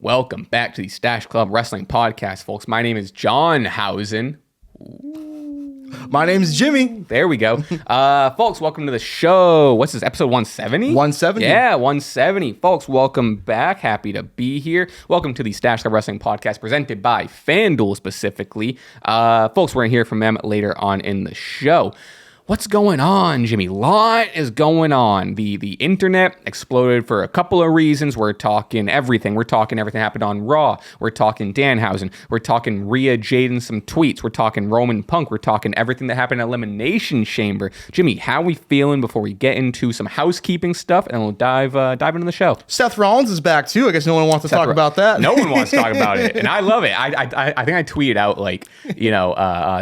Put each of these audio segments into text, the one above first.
Welcome back to the Stache Club Wrestling Podcast, folks. My name is Danhausen. My name's Jimmy. There we go. Folks, welcome to the show. What's this, episode 170? 170. Yeah, 170. Folks, welcome back. Happy to be here. Welcome to the Stache Club Wrestling Podcast, presented by FanDuel specifically. Folks, we're going to hear from them later on in the show. What's going on, Jimmy? Lot is going on. The internet exploded for a couple of reasons. We're talking everything. We're talking everything happened on Raw. We're talking Danhausen. We're talking Rhea, Jade, and some tweets. We're talking Roman Punk. We're talking everything that happened at Elimination Chamber. Jimmy, how we feeling before we get into some housekeeping stuff, and we'll dive into the show. Seth Rollins is back too. I guess no one wants to talk about that. No one wants to talk about it, and I love it. I think I tweeted out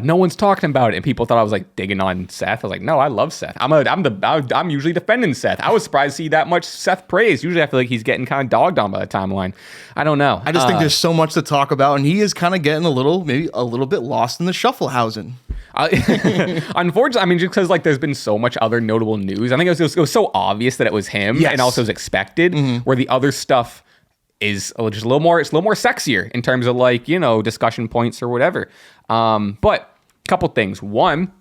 no one's talking about it, and people thought I was like digging on Seth. I was like, no, I love Seth. I'm usually defending Seth. I was surprised to see that much Seth praise. Usually I feel like he's getting kind of dogged on by the timeline. I don't know. I just think there's so much to talk about, and he is kind of getting maybe a little bit lost in the shufflehausen. Unfortunately, I mean, just because there's been so much other notable news. I think it was so obvious that it was him, yes. And also was expected. Mm-hmm. Where the other stuff is just a little more. It's a little more sexier in terms of discussion points or whatever. But a couple things. One,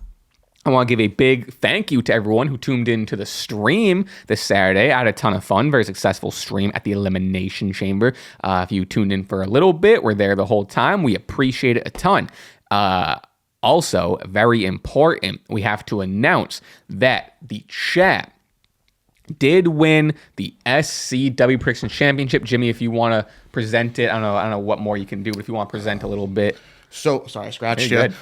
I want to give a big thank you to everyone who tuned in to the stream this Saturday. I had a ton of fun, very successful stream at the Elimination Chamber. If you tuned in for a little bit, we're there the whole time. We appreciate it a ton. Also, very important, we have to announce that the chat did win the SCW Prediction Championship. Jimmy, if you want to present it, I don't know what more you can do, but if you want to present a little bit. So sorry, I scratched you.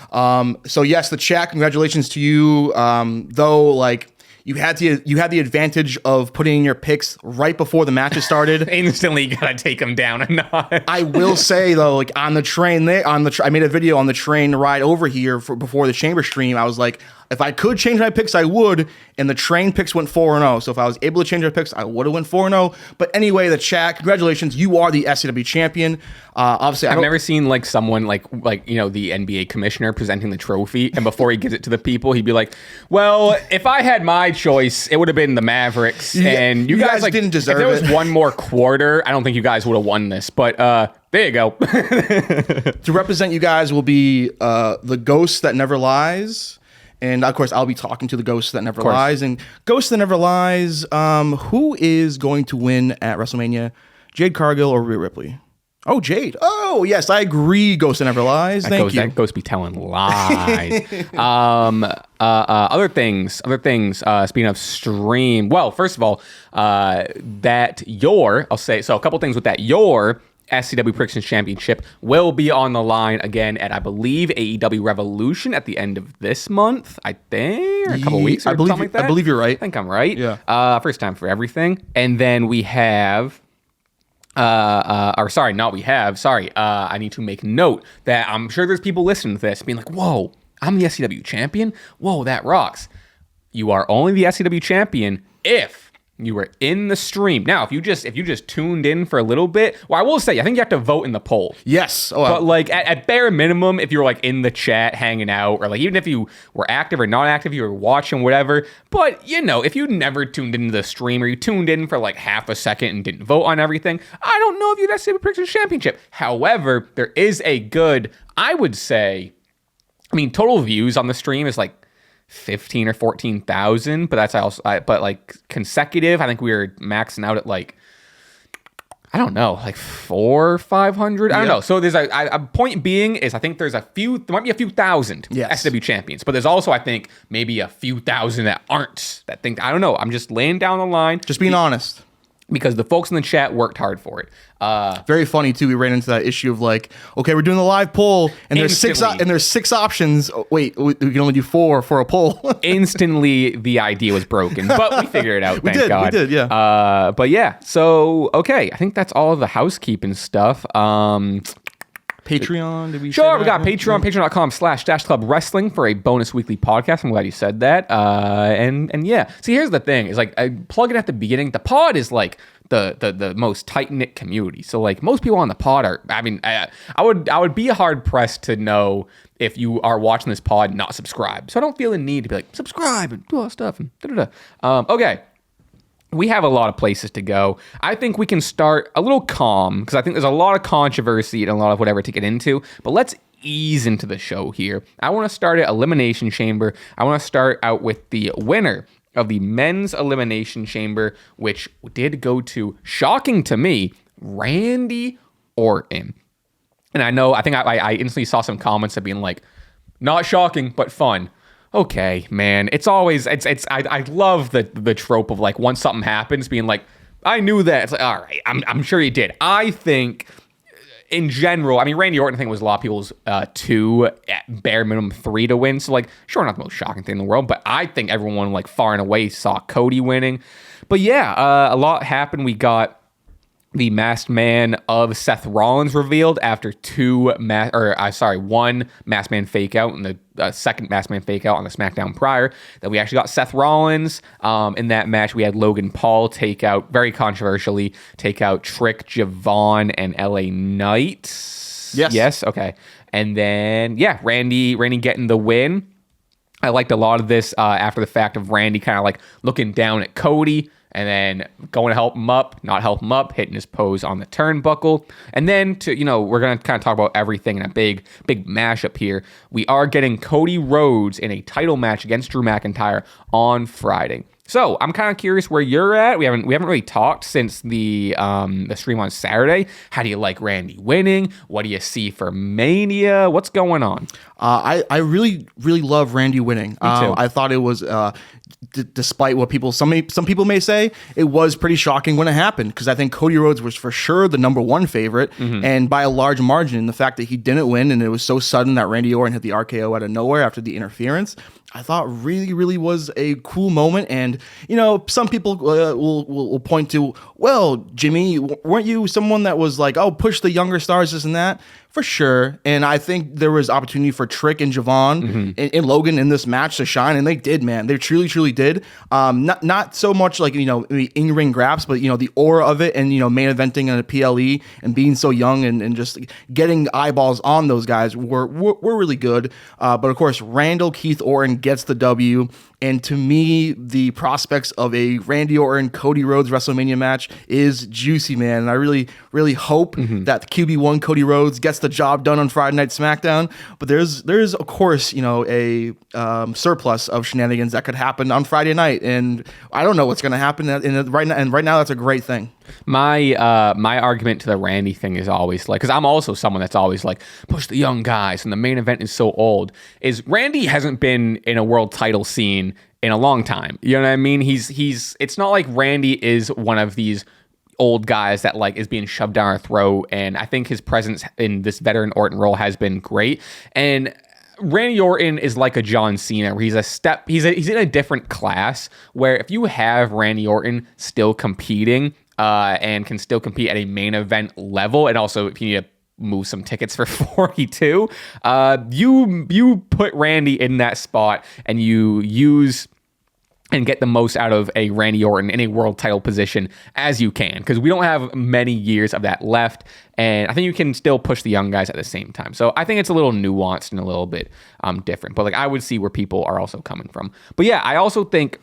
So yes, the chat. Congratulations to you. Though, you had the advantage of putting in your picks right before the matches started. Instantly, you gotta take them down a notch. I will say though, on the train I made a video on the train ride over here before the chamber stream. I was like, if I could change my picks, I would. And the train picks went 4-0. So if I was able to change my picks, I would have went 4-0. But anyway, the chat, congratulations, you are the SCW champion. Obviously, I've never seen someone like the NBA commissioner presenting the trophy, and before he gives it to the people, he'd be like, "Well, if I had my choice, it would have been the Mavericks, and you guys didn't deserve it. If there was it. one more quarter, I don't think you guys would have won this, but." There you go. To represent you guys will be the Ghost That Never Lies. And of course, I'll be talking to the Ghost That Never Lies. And Ghost That Never Lies, who is going to win at WrestleMania? Jade Cargill or Rhea Ripley? Oh, Jade. Oh, yes, I agree. Ghost That Never Lies. Thank you. That Ghost be telling lies. Other things. Speaking of stream. Well, first of all, I'll say, so a couple things with that. Your SCW Predictions Championship will be on the line again at, I believe, AEW Revolution at the end of this month, I think, or a couple weeks or something like that. I believe you're right. I think I'm right. Yeah. First time for everything. And then we have, I need to make note that I'm sure there's people listening to this being like, whoa, I'm the SCW champion? Whoa, that rocks. You are only the SCW champion if you were in the stream. Now, if you just tuned in for a little bit, well, I will say, I think you have to vote in the poll. Yes. But at bare minimum, if you were in the chat hanging out, or even if you were active or not active, you were watching, whatever. But if you never tuned into the stream, or you tuned in for half a second and didn't vote on everything, I don't know if you'd SCW Predictions Championship. However, there is a good, I would say, total views on the stream is 15 or 14,000, but that's also, consecutive, I think we were maxing out at I don't know, 400 or 500. I don't know. So there's a point being is I think there might be a few thousand SW champions, but there's also, I think, maybe a few thousand that aren't, that think, I don't know. I'm just laying down the line. Just being honest. Because the folks in the chat worked hard for it. Very funny too. We ran into that issue of okay, we're doing the live poll, and there's six options. Oh, wait, we can only do 4 for a poll. Instantly, the idea was broken, but we figured it out. Thank God. We did, yeah. But yeah, so okay, I think that's all of the housekeeping stuff. Patreon, did we Sure, we got Patreon, patreon.com/Stache Club Wrestling for a bonus weekly podcast. I'm glad you said that. And yeah. See, here's the thing, is I plug it at the beginning. The pod is the most tight-knit community. So most people on the pod are, I would be hard pressed to know if you are watching this pod not subscribe. So I don't feel the need to be subscribe and do all that stuff and da-da-da. Okay. we have a lot of places to go. I think we can start a little calm because I think there's a lot of controversy and a lot of whatever to get into. But let's ease into the show here. I want to start at Elimination Chamber. I want to start out with the winner of the Men's Elimination Chamber, which did go to, shocking to me, Randy Orton. And I think I instantly saw some comments of being like, not shocking, but fun. Okay, man. It's always, I love the trope of like, once something happens, being like, I knew that. It's like, all right, I'm sure you did. I think, in general, I mean, Randy Orton, I think, was a lot of people's 2, at bare minimum 3 to win. So, like, sure, not the most shocking thing in the world, but I think everyone, like, far and away saw Cody winning. But yeah, a lot happened. We got the Masked Man of Seth Rollins revealed after one Masked Man fake out and the second Masked Man fake out on the SmackDown prior. That we actually got Seth Rollins. In that match, we had Logan Paul take out, very controversially, take out Trick, Javon, and LA Knight. Yes. Okay. And then, yeah, Randy getting the win. I liked a lot of this after the fact of Randy kind of like looking down at Cody and then going to help him up, not help him up, hitting his pose on the turnbuckle. And then we're going to kind of talk about everything in a big mashup here. We are getting Cody Rhodes in a title match against Drew McIntyre on Friday. So I'm kind of curious where you're at. We haven't really talked since the stream on Saturday. How do you like Randy winning? What do you see for Mania? What's going on? I really love Randy winning. Me too. I thought it was despite what some people may say, it was pretty shocking when it happened because I think Cody Rhodes was for sure the number 1 favorite, and by a large margin. The fact that he didn't win and it was so sudden that Randy Orton hit the RKO out of nowhere after the interference, I thought really was a cool moment. And some people will point to, well, Jimmy, weren't you someone that was like, oh, push the younger stars, this and that? For sure. And I think there was opportunity for Trick and Javon and Logan in this match to shine, and they did, man. They truly did. Not so much like, in-ring grabs, but, the aura of it and, main eventing in a PLE and being so young and just getting eyeballs on those guys were really good. But of course, Randall Keith Orton gets the W. And to me, the prospects of a Randy Orton Cody Rhodes WrestleMania match is juicy, man. And I really hope that the QB1 Cody Rhodes gets the job done on Friday Night SmackDown. But there's of course, a surplus of shenanigans that could happen on Friday night, and I don't know what's going to happen right now. And right now, that's a great thing. My argument to the Randy thing is always like, because I'm also someone that's always like, push the young guys, and the main event is so old. Is Randy hasn't been in a world title scene in a long time. You know what I mean? It's not like Randy is one of these old guys that like is being shoved down our throat, and I think his presence in this veteran Orton role has been great. And Randy Orton is like a John Cena, where he's in a different class, where if you have Randy Orton still competing and can still compete at a main event level, and also if you need to move some tickets for 42, you put Randy in that spot and you use and get the most out of a Randy Orton in a world title position as you can, because we don't have many years of that left, and I think you can still push the young guys at the same time. So I think it's a little nuanced and a little bit different, but like I would see where people are also coming from. But yeah, I also think,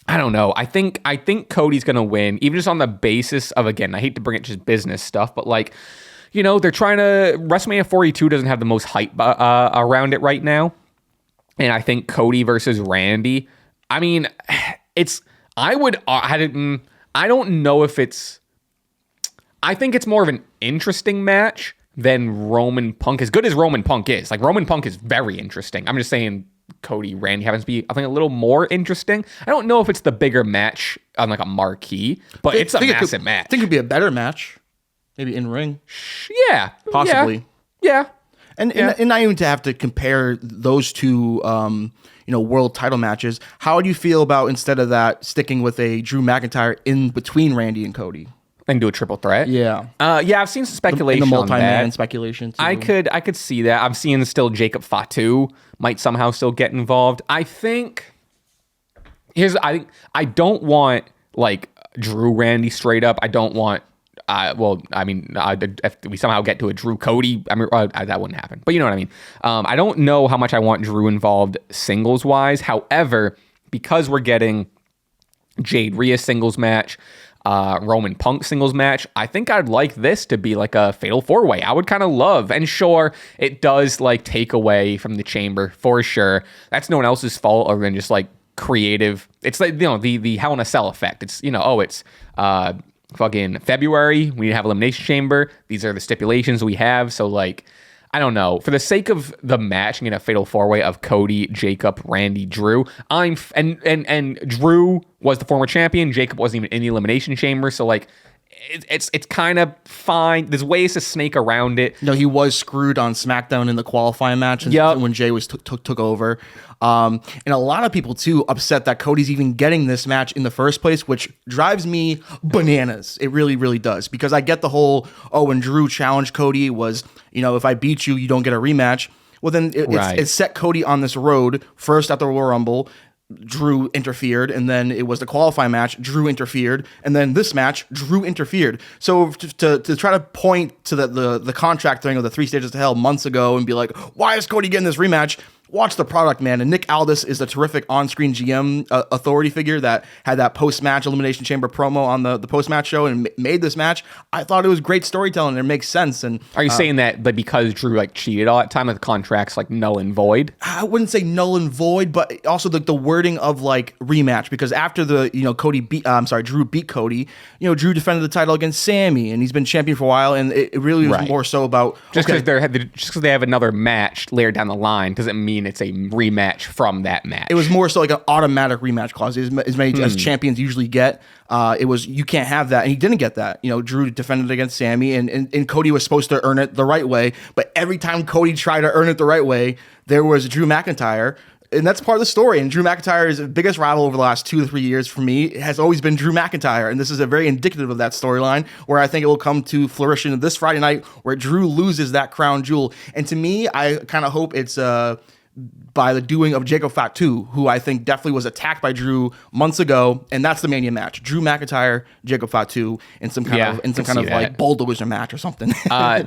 I don't know, I think Cody's gonna win, even just on the basis of, again, I hate to bring it just business stuff, but like, they're trying to, WrestleMania 42 doesn't have the most hype around it right now, and I think Cody versus Randy, I mean, I don't know if I think it's more of an interesting match than Roman Punk. As good as Roman Punk is, like Roman Punk is very interesting. I'm just saying Cody, Randy happens to be, I think, a little more interesting. I don't know if it's the bigger match on like a marquee, but it's a massive match. I think it'd be a better match. Maybe in ring. Yeah. Possibly. Yeah. And not even to have to compare those two world title matches. How do you feel about, instead of that, sticking with a Drew McIntyre in between Randy and Cody? And do a triple threat? Yeah. Yeah, I've seen some speculation the on that. multi-man speculation too. I could see that. I'm seeing still Jacob Fatu might somehow still get involved. I don't want like Drew Randy straight up. I don't want if we somehow get to a Drew Cody, that wouldn't happen. But you know what I mean? I don't know how much I want Drew involved singles wise. However, because we're getting Jade Rhea singles match, Roman Punk singles match. I think I'd like this to be like a fatal 4-way. I would kind of love, and sure, it does like take away from the chamber for sure. That's no one else's fault other than just like creative. It's like, the Hell in a Cell effect. It's, it's fucking February. We have Elimination Chamber. These are the stipulations we have. So like, I don't know. For the sake of the match, I'm gonna fatal 4-way of Cody, Jacob, Randy, Drew. And Drew was the former champion. Jacob wasn't even in the Elimination Chamber. So like, it's kind of fine. There's ways to snake around it. No, he was screwed on SmackDown in the qualifying match when Jay was took over. And a lot of people too upset that Cody's even getting this match in the first place, which drives me bananas. It really, really does, because I get the whole, when Drew challenged Cody was, if I beat you, you don't get a rematch. Well, then it set Cody on this road. First at the Royal Rumble, Drew interfered, and then it was the qualifying match, Drew interfered, and then this match, Drew interfered. So to try to point to the contract thing of the 3 stages to hell months ago and be like, why is Cody getting this rematch? Watch the product, man. And Nick Aldis is a terrific on-screen GM authority figure that had that post-match Elimination Chamber promo on the post-match show and made this match. I thought it was great storytelling and it makes sense. And are you saying that because Drew like cheated all that time, that the contract's like null and void? I wouldn't say null and void, but also the wording of like rematch, because after Drew beat Cody, Drew defended the title against Sammy, and he's been champion for a while, and it really was more so about just because they have another match later down the line doesn't mean it's a rematch from that match. It was more so like an automatic rematch clause, as many as champions usually get. It was, you can't have that, and he didn't get that. Drew defended against Sammy, and Cody was supposed to earn it the right way, but every time Cody tried to earn it the right way, there was Drew McIntyre. And that's part of the story. And Drew McIntyre's biggest rival over the last 2 to 3 years for me has always been Drew McIntyre. And this is a very indicative of that storyline, where I think it will come to fruition this Friday night, where Drew loses that crown jewel. And to me, I kind of hope it's by the doing of Jacob Fatu, who I think definitely was attacked by Drew months ago, and that's the Mania match: Drew McIntyre, Jacob Fatu, in some kind of like bulldozer match or something. I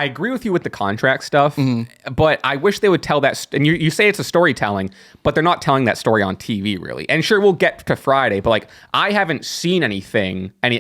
agree with you with the contract stuff, but I wish they would tell that. And you say it's a storytelling, but they're not telling that story on TV really. And sure, we'll get to Friday, but like, I haven't seen any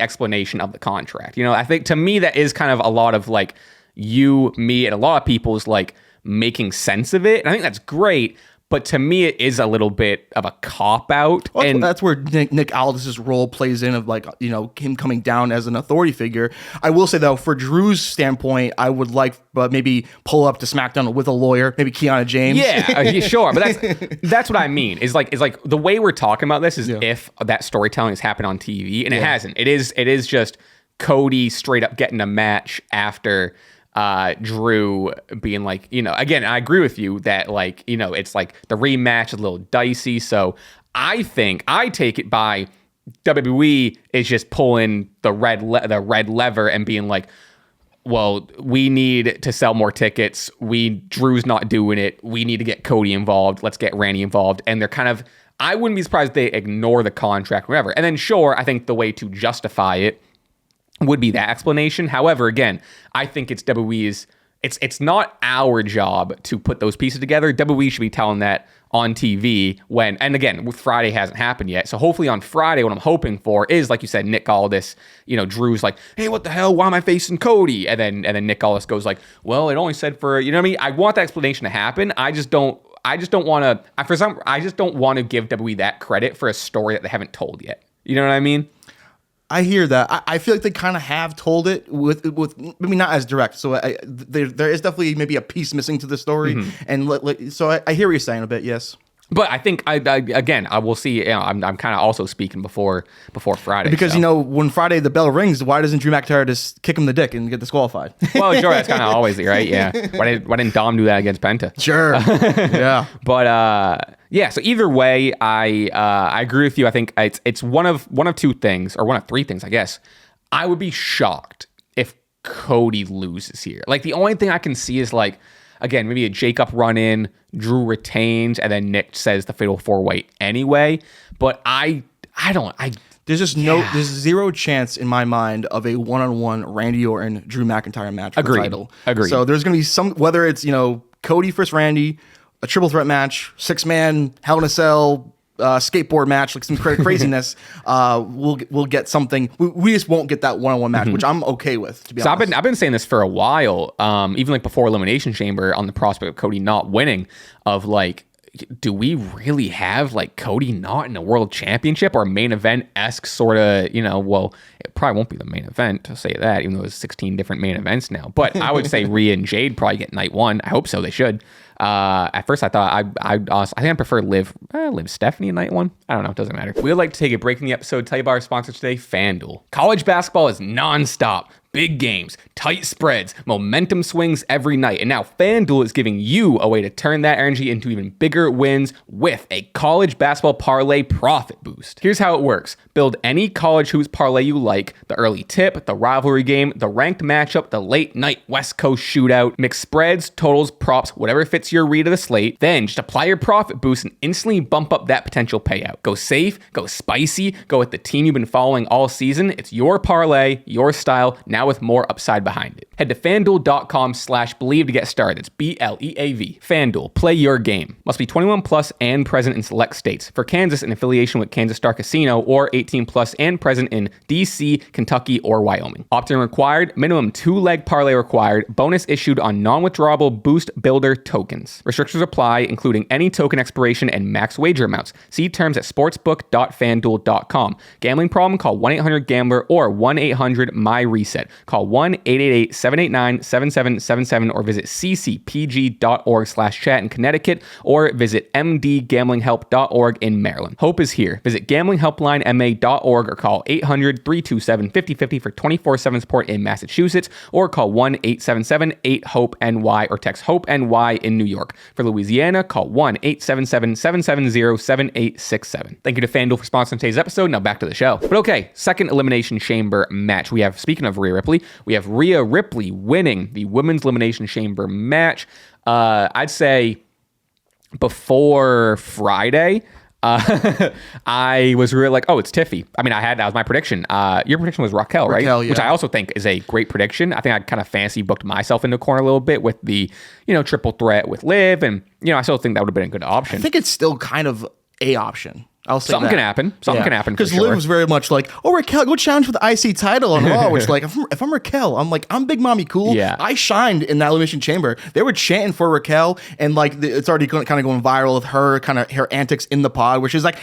explanation of the contract. I think to me that is kind of a lot of like me, and a lot of people's like making sense of it, and I think that's great, but to me it is a little bit of a cop-out. Well, and that's where Nick Aldis' role plays in, of like, him coming down as an authority figure. I will say though, for Drew's standpoint, I would like maybe pull up to SmackDown with a lawyer, maybe Kiana James. Yeah, sure, but that's what I mean, is like the way we're talking about this is if that storytelling has happened on TV, and it hasn't. It is just Cody straight up getting a match after Drew being like, again, I agree with you that like, it's like the rematch is a little dicey. So I think I take it by WWE is just pulling the red lever and being like, well, we need to sell more tickets. Drew's not doing it. We need to get Cody involved. Let's get Randy involved. And they're kind of, I wouldn't be surprised if they ignore the contract, whatever. And then sure, I think the way to justify it would be that explanation. However, again, I think it's WWE's. It's not our job to put those pieces together. WWE should be telling that on TV and again, with Friday hasn't happened yet. So hopefully on Friday, what I'm hoping for is, like you said, Nick Aldis, Drew's like, hey, what the hell? Why am I facing Cody? And then Nick Aldis goes like, well, it only said for, what I mean? I want that explanation to happen. I just don't want to, I just don't want to give WWE that credit for a story that they haven't told yet. You know what I mean? I hear that. I feel like they kind of have told it with maybe not as direct. So there is definitely maybe a piece missing to the story, and so I hear what you're saying a bit. Yes. But I think I will see. I'm kind of also speaking before Friday, because when Friday the bell rings, why doesn't Drew McIntyre just kick him the dick and get disqualified? Well, sure, that's kind of always right. Yeah, why didn't Dom do that against Penta? Sure, yeah. But yeah. So either way, I agree with you. I think it's one of two things, or one of three things, I guess. I would be shocked if Cody loses here. Like, the only thing I can see is like, again, maybe a Jacob run in, Drew retains, and then Nick says the fatal 4-way anyway. But there's just there's zero chance in my mind of a one-on-one Randy Orton Drew McIntyre match for the title. Agreed. So there's gonna be whether it's Cody versus Randy, a triple threat match, 6-man Hell in a Cell, skateboard match, like some craziness, we'll get something. We just won't get that one-on-one match, which I'm okay with, to be honest. I've been saying this for a while, even like before Elimination Chamber, on the prospect of Cody not winning, of like, do we really have like Cody not in a world championship or main event-esque sort of, well, it probably won't be the main event to say that, even though there's 16 different main events now. But I would say Rhea and Jade probably get night one. I hope so. They should. At first I thought I think I prefer Liv Stephanie in night one. I don't know. It doesn't matter. We'd like to take a break in the episode, tell you about our sponsor today, FanDuel. College basketball is nonstop. Big games, tight spreads, momentum swings every night. And now FanDuel is giving you a way to turn that energy into even bigger wins with a college basketball parlay profit boost. Here's how it works. Build any college hoops parlay you like, the early tip, the rivalry game, the ranked matchup, the late night West Coast shootout, mix spreads, totals, props, whatever fits your read of the slate. Then just apply your profit boost and instantly bump up that potential payout. Go safe, go spicy, go with the team you've been following all season. It's your parlay, your style, now with more upside behind it. Head to FanDuel.com/believe to get started. It's BLEAV. FanDuel, play your game. Must be 21 plus and present in select states. For Kansas, in affiliation with Kansas Star Casino, or 18 plus and present in DC, Kentucky, or Wyoming. Opt-in required. Minimum 2-leg parlay required. Bonus issued on non-withdrawable Boost Builder tokens. Restrictions apply, including any token expiration and max wager amounts. See terms at sportsbook.fanduel.com. Gambling problem? Call 1-800-GAMBLER or 1-800-MY-RESET. Call 1-888-789-7777 or visit ccpg.org/chat in Connecticut or visit mdgamblinghelp.org in Maryland. Hope is here. Visit gamblinghelplinema.org or call 800-327-5050 for 24/7 support in Massachusetts or call 1-877-8-HOPE-NY or text HOPE-NY in New York. For Louisiana, call 1-877-770-7867. Thank you to FanDuel for sponsoring today's episode. Now back to the show. But okay, second Elimination Chamber match. We have, speaking of Rhea Ripley, we have Rhea Ripley winning the Women's Elimination Chamber match. I'd say before Friday, I was really like, oh, it's Tiffy. I mean, that was my prediction. Your prediction was Raquel, right? Yeah. Which I also think is a great prediction. I think I kind of fancy booked myself into a corner a little bit with the, triple threat with Liv. And, I still think that would have been a good option. I think it's still kind of a option. I'll say something can happen. Something can happen because Liv was very much like, "Oh, Raquel, go challenge for the IC title on Raw." Which, like, if I'm Raquel, I'm Big Mommy Cool. Yeah. I shined in that Elimination Chamber. They were chanting for Raquel, and like it's already kind of going viral with her antics in the pod, which is like,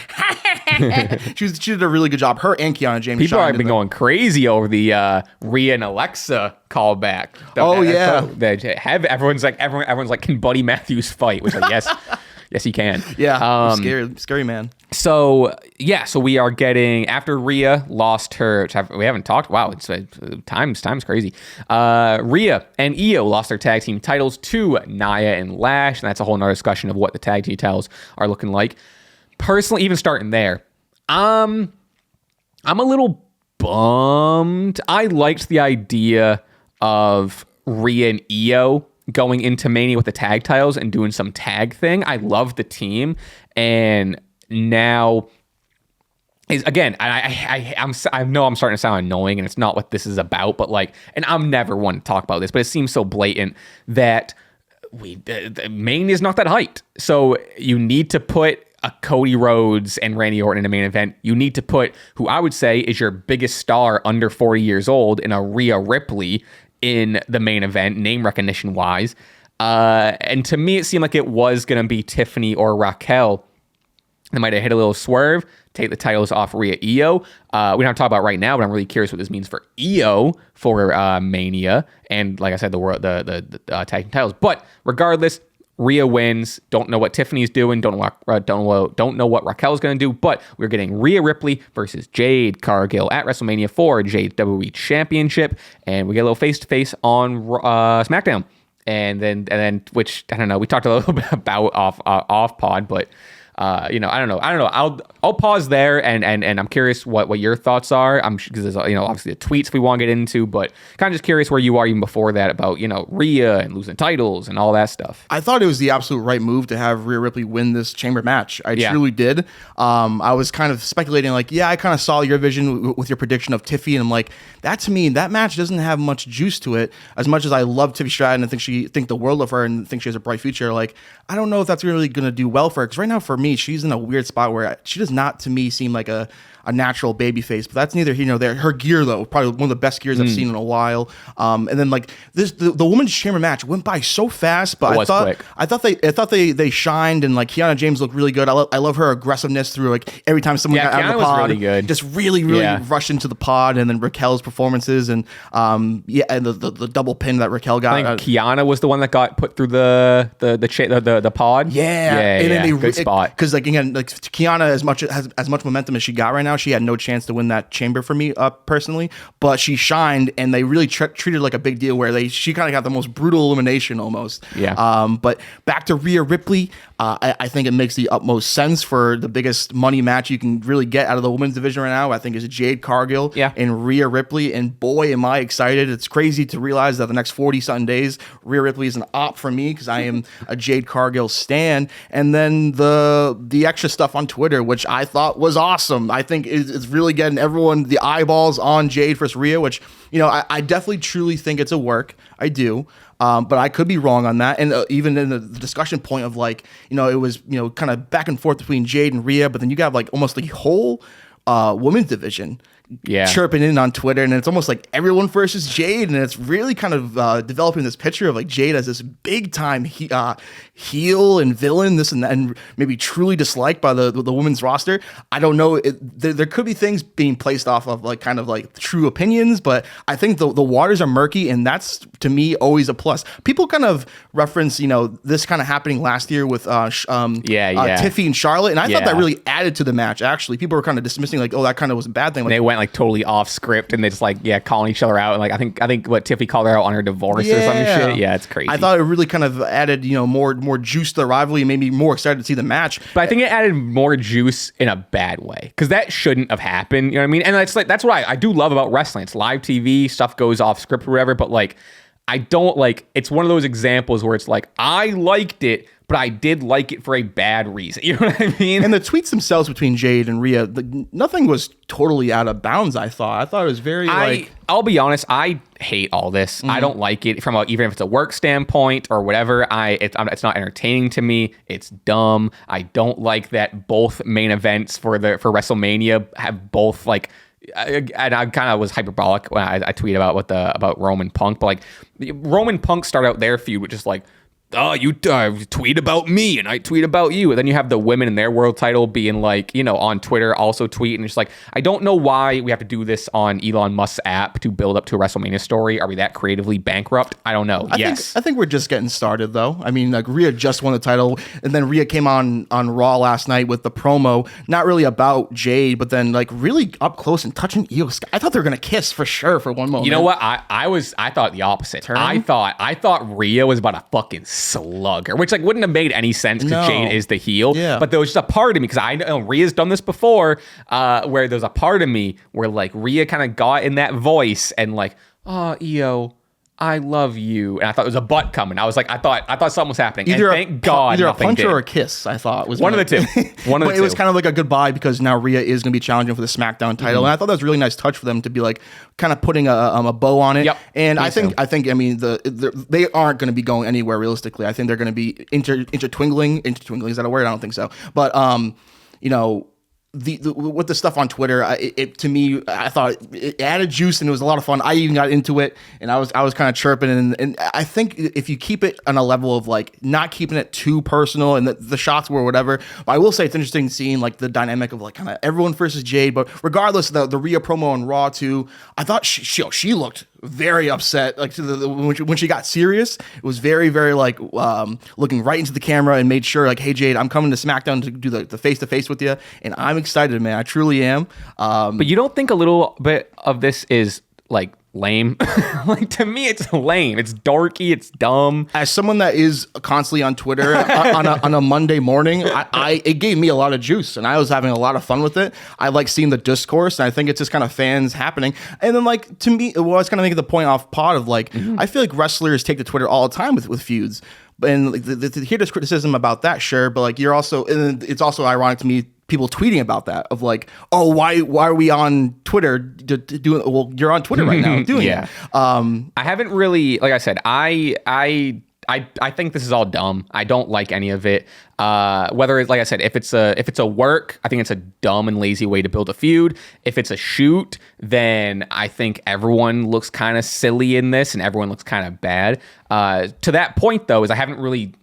she did a really good job. Her and Kiana James. People have been going crazy over the Rhea and Alexa callback. Everyone's like, can Buddy Matthews fight? Which, like, yes. Yes, he can. Yeah, scary man. So we are getting, after Rhea lost her, which we haven't talked. Wow, it's time's crazy. Rhea and Io lost their tag team titles to Nia and Lash, and that's a whole nother discussion of what the tag team titles are looking like. Personally, even starting there, I'm a little bummed. I liked the idea of Rhea and Io going into Mania with the tag titles and doing some tag thing. I love the team, and now is again. I know I'm starting to sound annoying, and it's not what this is about. But like, and I'm never one to talk about this, but it seems so blatant that Mania is not that hyped. So you need to put a Cody Rhodes and Randy Orton in a main event. You need to put who I would say is your biggest star under 40 years old in a Rhea Ripley in the main event, name recognition wise. And to me, it seemed like it was going to be Tiffany or Raquel. They might have hit a little swerve, take the titles off Rhea Io. We don't have to talk about it right now, but I'm really curious what this means for Io for Mania. And like I said, the tag team titles. But regardless, Rhea wins. Don't know what Tiffany's doing. Don't know what Raquel's going to do. But we're getting Rhea Ripley versus Jade Cargill at WrestleMania for Jade WWE Championship, and we get a little face to face on SmackDown. And then, which I don't know. We talked a little bit about off pod, but. I don't know. I'll pause there and I'm curious what your thoughts are. Because there's obviously the tweets we want to get into, but kind of just curious where you are even before that about Rhea and losing titles and all that stuff. I thought it was the absolute right move to have Rhea Ripley win this chamber match. I truly did. I was kind of speculating I kind of saw your vision with your prediction of Tiffy, and I'm like, that to me, that match doesn't have much juice to it. As much as I love Tiffy Stratton and think the world of her and think she has a bright future, like I don't know if that's really going to do well for her, because right now for me me, she's in a weird spot where she does not, to me, seem like a natural baby face, but that's neither here nor there. Her gear, though, probably one of the best gears I've seen in a while. And then like the women's chamber match went by so fast, but I thought they shined, and like Kiana James looked really good. I love her aggressiveness through like every time someone got out of the pod, really good. just really rushed into the pod, and then Raquel's performances and and the double pin that Raquel got. I think Kiana was the one that got put through the pod. Good spot. Because like again, like Kiana has as much momentum as she got right now. She had no chance to win that chamber for me personally, but she shined, and they really treated it like a big deal where she kind of got the most brutal elimination almost. But back to Rhea Ripley, I think it makes the utmost sense for the biggest money match you can really get out of the women's division right now. I think is Jade Cargill and Rhea Ripley, and boy am I excited. It's crazy to realize that the next 40-something days Rhea Ripley is an op for me because I am a Jade Cargill stan. And then the extra stuff on Twitter, which I thought was awesome. I think it's really getting everyone the eyeballs on Jade versus Rhea, which, you know, I definitely truly think it's a work. I do. But I could be wrong on that. And even in the discussion point of like, you know, it was, you know, kind of back and forth between Jade and Rhea, but then you got like almost the whole women's division chirping in on Twitter, and it's almost like everyone versus Jade, and it's really kind of developing this picture of like Jade as this big time heel and villain, this and that, and maybe truly disliked by the women's roster. I don't know. There could be things being placed off of like kind of like true opinions, but I think the waters are murky, and that's to me always a plus. People kind of reference, you know, this kind of happening last year with Tiffy and Charlotte, and I thought that really added to the match. Actually, people were kind of dismissing like, oh, that kind of was a bad thing. Like, they went like totally off script, and they just like calling each other out, and like I think what Tiffy called her out on her divorce or some shit. Yeah, it's crazy. I thought it really kind of added, you know, more juice to the rivalry and made me more excited to see the match. But I think it added more juice in a bad way, because that shouldn't have happened. You know what I mean? And it's like that's what I do love about wrestling. It's live TV, stuff goes off script or whatever, but like I don't like. It's one of those examples where it's like I liked it, but I did like it for a bad reason. You know what I mean? And the tweets themselves between Jade and Rhea, nothing was totally out of bounds. I thought it was very I'll be honest. I hate all this. I don't like it from even if it's a work standpoint or whatever. It's not entertaining to me. It's dumb. I don't like that both main events for WrestleMania have both like. And I kind of was hyperbolic when I tweeted about Roman Punk, but like Roman Punk started out their feud with just like, oh, you tweet about me and I tweet about you. And then you have the women in their world title being like, you know, on Twitter also tweet. And it's like, I don't know why we have to do this on Elon Musk's app to build up to a WrestleMania story. Are we that creatively bankrupt? I don't know. I think we're just getting started, though. I mean, like Rhea just won the title, and then Rhea came on Raw last night with the promo, not really about Jade, but then like really up close and touching Io Sky. I thought they were gonna kiss for sure for one moment. You know what? I thought the opposite. I thought Rhea was about to fucking slugger, which like wouldn't have made any sense because Jade is the heel. Yeah. But there was just a part of me, because I know Rhea's done this before, where there's a part of me where like Rhea kind of got in that voice and like, oh, Io, I love you. And I thought there was a butt coming. I was like, I thought something was happening. Either and thank God either a nothing punch did. or a kiss, I thought was one of the two. One of the two. It was kind of like a goodbye, because now Rhea is going to be challenging for the SmackDown title, and I thought that was a really nice touch for them to be like kind of putting a bow on it. Yep. And I think I mean they aren't going to be going anywhere realistically. I think they're going to be intertwingling. Intertwingling, is that a word? I don't think so. But you know. With the stuff on Twitter, it to me, I thought it added juice and it was a lot of fun. I even got into it, and I was kind of chirping, and I think if you keep it on a level of like not keeping it too personal, and the shots were whatever. But I will say it's interesting seeing like the dynamic of like kind of everyone versus Jade. But regardless, the Rhea promo on Raw too, I thought she looked very upset. Like when she got serious, it was very, very like looking right into the camera and made sure like, hey Jade, I'm coming to SmackDown to do the face to face with you, and I'm excited, man. I truly am. But you don't think a little bit of this is like lame? Like to me, it's lame. It's dorky. It's dumb. As someone that is constantly on Twitter on a Monday morning, it gave me a lot of juice, and I was having a lot of fun with it. I like seeing the discourse, and I think it's just kind of fans happening. And then like to me, well, I was kind of making the point off pod of like, I feel like wrestlers take to Twitter all the time with feuds. And like, to hear this criticism about that, sure, but like you're also, and it's also ironic to me, people tweeting about that of like, oh, why are we on Twitter doing? Well, you're on Twitter right now doing it. I haven't really, like I said, I I think this is all dumb. I don't like any of it. Whether it's, like I said, if it's a work, I think it's a dumb and lazy way to build a feud. If it's a shoot, then I think everyone looks kind of silly in this and everyone looks kind of bad. To that point, though, is I've been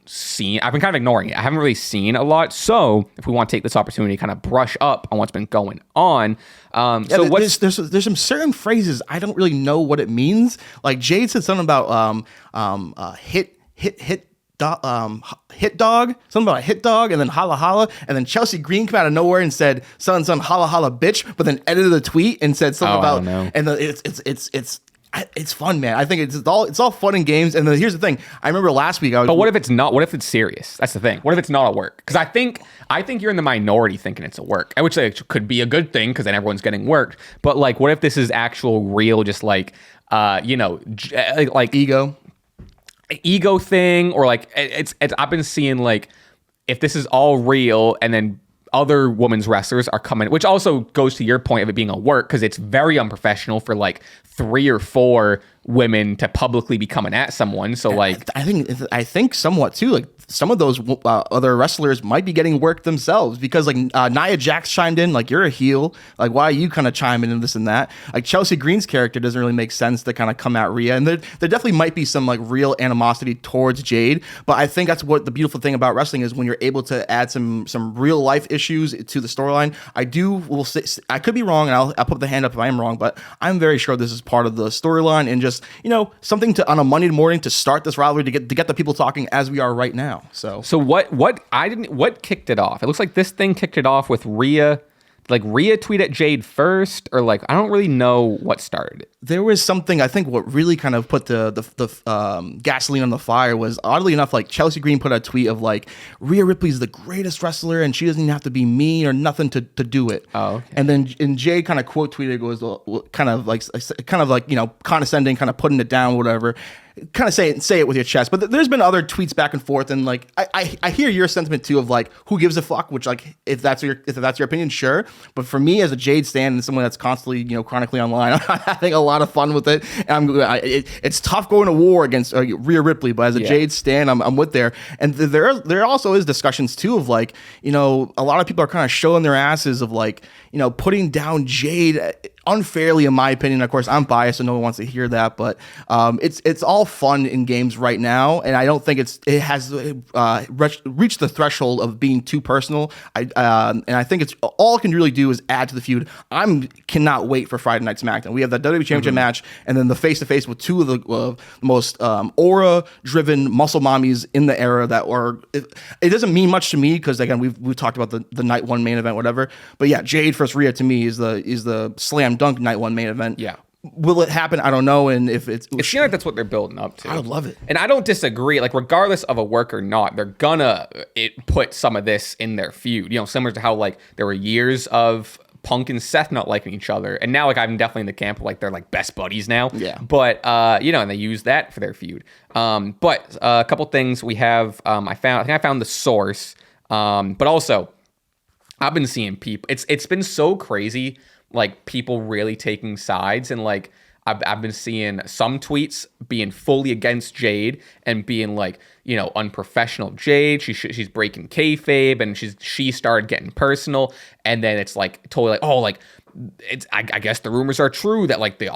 kind of ignoring it. I haven't really seen a lot. So if we want to take this opportunity to kind of brush up on what's been going on. There's some certain phrases I don't really know what it means. Like Jade said something about hit dog, something about a hit dog, and then holla holla, and then Chelsea Green came out of nowhere and said son holla holla bitch, but then edited the tweet and said something about, and it's fun, man. I think it's all fun and games. And then here's the thing. I remember last week But what if it's not? What if it's serious? That's the thing. What if it's not a work? Because I think you're in the minority thinking it's a work, which could be a good thing because then everyone's getting worked. But like, what if this is actual real, just like like ego thing, or like it's I've been seeing like if this is all real and then other women's wrestlers are coming, which also goes to your point of it being a work, because it's very unprofessional for like 3 or 4 women to publicly be coming at someone. So like, I think somewhat too, like some of those other wrestlers might be getting worked themselves, because like Nia Jax chimed in, like, you're a heel, like why are you kind of chiming in this and that? Like Chelsea Green's character doesn't really make sense to kind of come at Rhea, and there definitely might be some like real animosity towards Jade, but I think that's what the beautiful thing about wrestling is, when you're able to add some real life issues to the storyline. Will say, I could be wrong, and I'll put the hand up if I am wrong, but I'm very sure this is part of the storyline, and just, you know, something to on a Monday morning to start this rivalry, to get the people talking as we are right now. So what kicked it off? It looks like this thing kicked it off with Rhea. Like Rhea tweet at Jade first, or like I don't really know what started it. There was something, I think what really kind of put the gasoline on the fire was, oddly enough, like Chelsea Green put a tweet of like, Rhea Ripley's the greatest wrestler and she doesn't even have to be mean or nothing to do it. Oh, okay. And then Jade kind of quote tweeted, goes kind of like you know, condescending, kind of putting it down, whatever. Kind of say it with your chest. But there's been other tweets back and forth, and like I hear your sentiment too of like, who gives a fuck, which like if that's your opinion, sure. But for me as a Jade stan and someone that's constantly, you know, chronically online, I'm having a lot of fun with it. And it's tough going to war against Rhea Ripley, but as a Jade stan, I'm with there. And there also is discussions too of like, you know, a lot of people are kind of showing their asses of like, you know, putting down Jade unfairly, in my opinion. Of course, I'm biased and no one wants to hear that, but it's all fun in games right now, and I don't think it has reached the threshold of being too personal. And I think it's all it can really do is add to the feud. Cannot wait for Friday Night SmackDown. We have the WWE Championship match, and then the face-to-face with two of the most aura-driven muscle mommies in the era that are. It doesn't mean much to me because again we've talked about the night one main event, whatever. But yeah, Jade versus Rhea to me is the slam dunk night one main event. Yeah. Will it happen? I don't know. And if it seems like that's what they're building up to. I would love it. And I don't disagree. Like, regardless of a work or not, they're gonna put some of this in their feud. You know, similar to how like there were years of Punk and Seth not liking each other, and now like I'm definitely in the camp of like they're like best buddies now. Yeah. But you know, and they use that for their feud. But a couple things we have. I think I found the source. But also, I've been seeing people. It's been so crazy. Like people really taking sides, and like I've been seeing some tweets being fully against Jade and being like, you know, unprofessional Jade. She's breaking kayfabe, and she started getting personal, and then it's like totally like, oh, like it's I guess the rumors are true that like the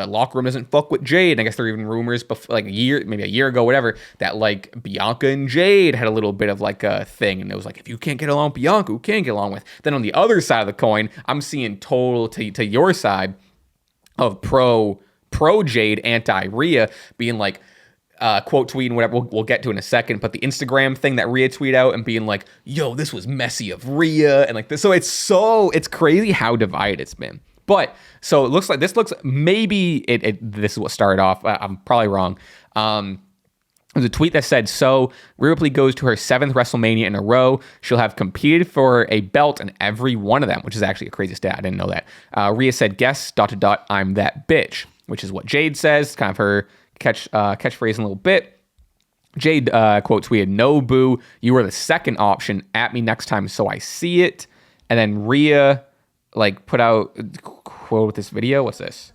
locker room doesn't fuck with Jade. And I guess there were even rumors before, like maybe a year ago, whatever, that like Bianca and Jade had a little bit of like a thing, and it was like, if you can't get along with Bianca, who can't get along with? Then on the other side of the coin, I'm seeing total to your side of pro Jade, anti Rhea, being like, quote tweeting whatever we'll get to in a second, but the Instagram thing that Rhea tweeted out and being like, yo, this was messy of Rhea, and like this. So it's crazy how divided it's been. But so it looks like this maybe this is what started off. I'm probably wrong. There's a tweet that said, so Rhea Ripley goes to her 7th WrestleMania in a row. She'll have competed for a belt in every one of them, which is actually a crazy stat. I didn't know that. Rhea said, guess ... I'm that bitch, which is what Jade says, kind of her catchphrase in a little bit. Jade quote tweeted, no boo, you are the second option, at me next time so I see it. And then Rhea like put out quote with this video. What's this?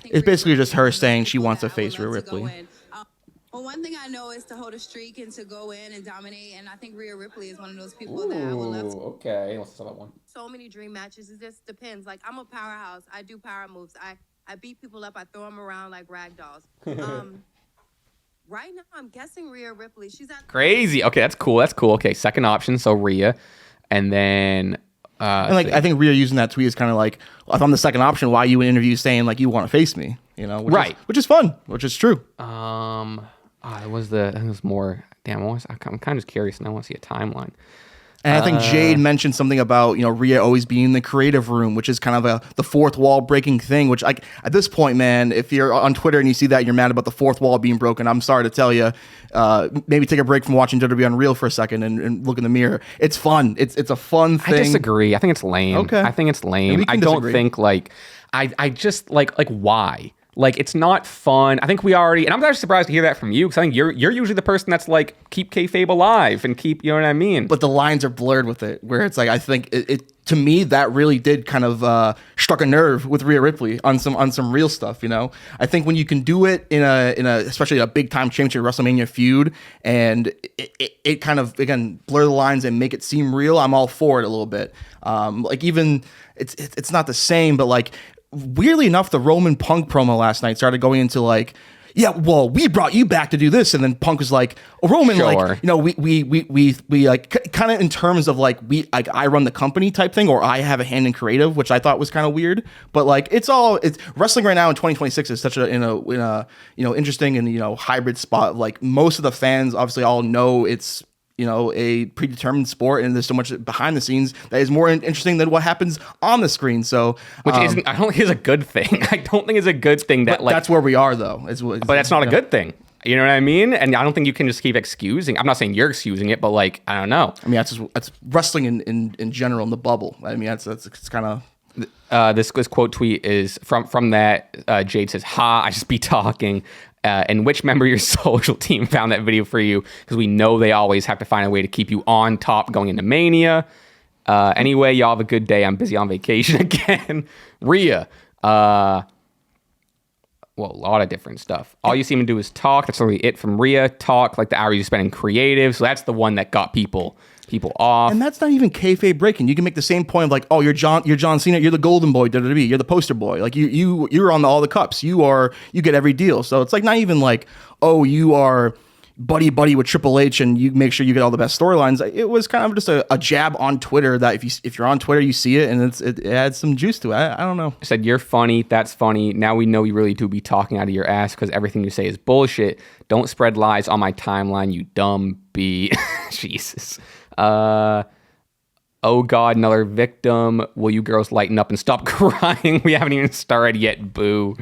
It's basically just her saying she wants to face Rhea Ripley. I know is to hold a streak and to go in and dominate. And I think Rhea Ripley is one of those people that I would love to. Okay, let's talk about one. So many dream matches. It just depends. Like, I'm a powerhouse. I do power moves. I beat people up. I throw them around like rag dolls. Right now, I'm guessing Rhea Ripley. She's at Crazy. Okay, that's cool. Okay, second option. So Rhea, and then. And like I think Rhea using that tweet is kind of like, if I'm the second option, why you in interviews saying like you want to face me, which is fun, which is true. It was more. Damn, I'm kind of just curious, and I want to see a timeline. And I think Jade mentioned something about Rhea always being in the creative room, which is kind of the fourth wall breaking thing. Which at this point, man, if you're on Twitter and you see that and you're mad about the fourth wall being broken, I'm sorry to tell you, maybe take a break from watching WWE Unreal for a second and look in the mirror. It's fun. It's a fun thing. I disagree. I think it's lame. Okay. I think it's lame. I don't think I just like why. Like, it's not fun. I think we already, and I'm actually surprised to hear that from you, because I think you're usually the person that's like, keep kayfabe alive and keep, you know what I mean? But the lines are blurred with it, where it's like, I think it to me, that really did kind of struck a nerve with Rhea Ripley on some real stuff, I think when you can do it in a especially a big time championship WrestleMania feud, and it kind of, again, blur the lines and make it seem real, I'm all for it a little bit. Like, even, it's not the same, but like, weirdly enough, the Roman Punk promo last night started going into like, yeah, well, we brought you back to do this, and then Punk was like, oh, Roman, sure. like, we like kind of in terms of like I run the company type thing, or I have a hand in creative, which I thought was kind of weird. But like, it's wrestling right now in 2026 is such in a interesting and hybrid spot. Like, most of the fans obviously all know it's a predetermined sport, and there's so much behind the scenes that is more interesting than what happens on the screen. So, which isn't, I don't think is a good thing. I don't think it's a good thing that that's where we are though. But that's not a good thing. You know what I mean? And I don't think you can just keep excusing. I'm not saying you're excusing it, but like, I don't know. I mean, that's wrestling in general in the bubble. I mean, it's kind of. This quote tweet is from that. Jade says, "Ha, I just be talking." And which member of your social team found that video for you? Because we know they always have to find a way to keep you on top going into Mania. Anyway, y'all have a good day. I'm busy on vacation again. Rhea. Well, a lot of different stuff. All you seem to do is talk. That's really it from Rhea. Talk like the hour you spend in creative. So that's the one that got people off. And that's not even kayfabe breaking. You can make the same point of like, oh, you're John Cena, you're the golden boy, WWE, you're the poster boy. Like you're on all the cups. You get every deal. So it's like not even like, oh, you are buddy with Triple H and you make sure you get all the best storylines. It was kind of just a jab on Twitter that if you're on Twitter, you see it, and it adds some juice to it. I don't know. I said, you're funny. That's funny. Now we know you really do be talking out of your ass because everything you say is bullshit. Don't spread lies on my timeline, you dumb bee. Jesus. Oh God, another victim. Will you girls lighten up and stop crying? We haven't even started yet. Boo.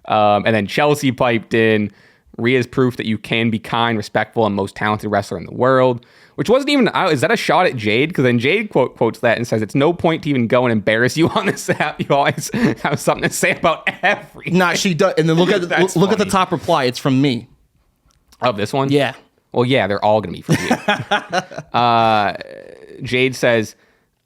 And then Chelsea piped in. Rhea's proof that you can be kind, respectful, and most talented wrestler in the world. Which wasn't even, is that a shot at Jade? Because then Jade quotes that and says, it's no point to even go and embarrass you on this app. You always have something to say about everything. Nah, she does. And then look at the top reply. It's from me. Oh, this one? Yeah. Well, yeah, they're all going to be from you. Jade says,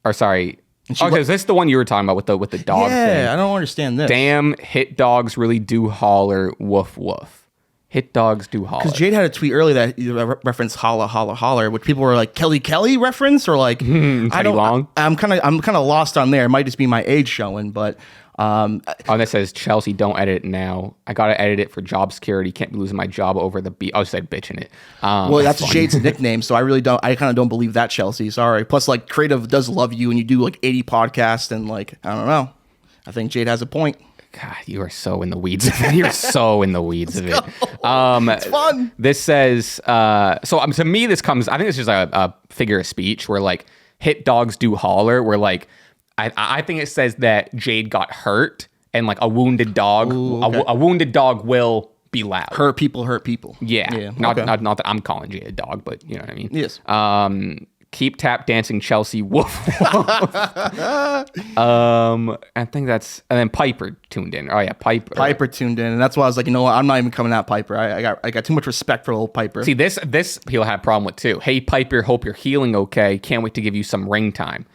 or sorry. Okay, is this the one you were talking about with the dog thing? Yeah, I don't understand this. Damn, hit dogs really do holler, woof, woof. Hit dogs do holler. Because Jade had a tweet earlier that referenced holla, holla, holler, which people were like, Kelly reference? Or like, I don't know. I'm kind of lost on there. It might just be my age showing, but... that says, Chelsea, don't edit it now. I got to edit it for job security. Can't be losing my job over the beat. I just said bitch in it. Well, that's Jade's nickname, so I kind of don't believe that, Chelsea. Sorry. Plus, like, creative does love you, and you do like 80 podcasts, and like, I don't know. I think Jade has a point. God, you are so in the weeds of it. You're so in the weeds of it. It's fun. This says, to me, this comes, I think it's just a figure of speech where like hit dogs do holler, where like, I think it says that Jade got hurt and like a wounded dog, a wounded dog will be loud. Hurt people. Yeah. Not that I'm calling Jade a dog, but you know what I mean? Yes. Keep tap dancing Chelsea. Woof. I think that's, and then Piper tuned in. Oh yeah, Piper tuned in, and that's why I was like, you know what, I'm not even coming at Piper. I got too much respect for old Piper. See, this people had a problem with too. Hey Piper, hope you're healing okay. Can't wait to give you some ring time.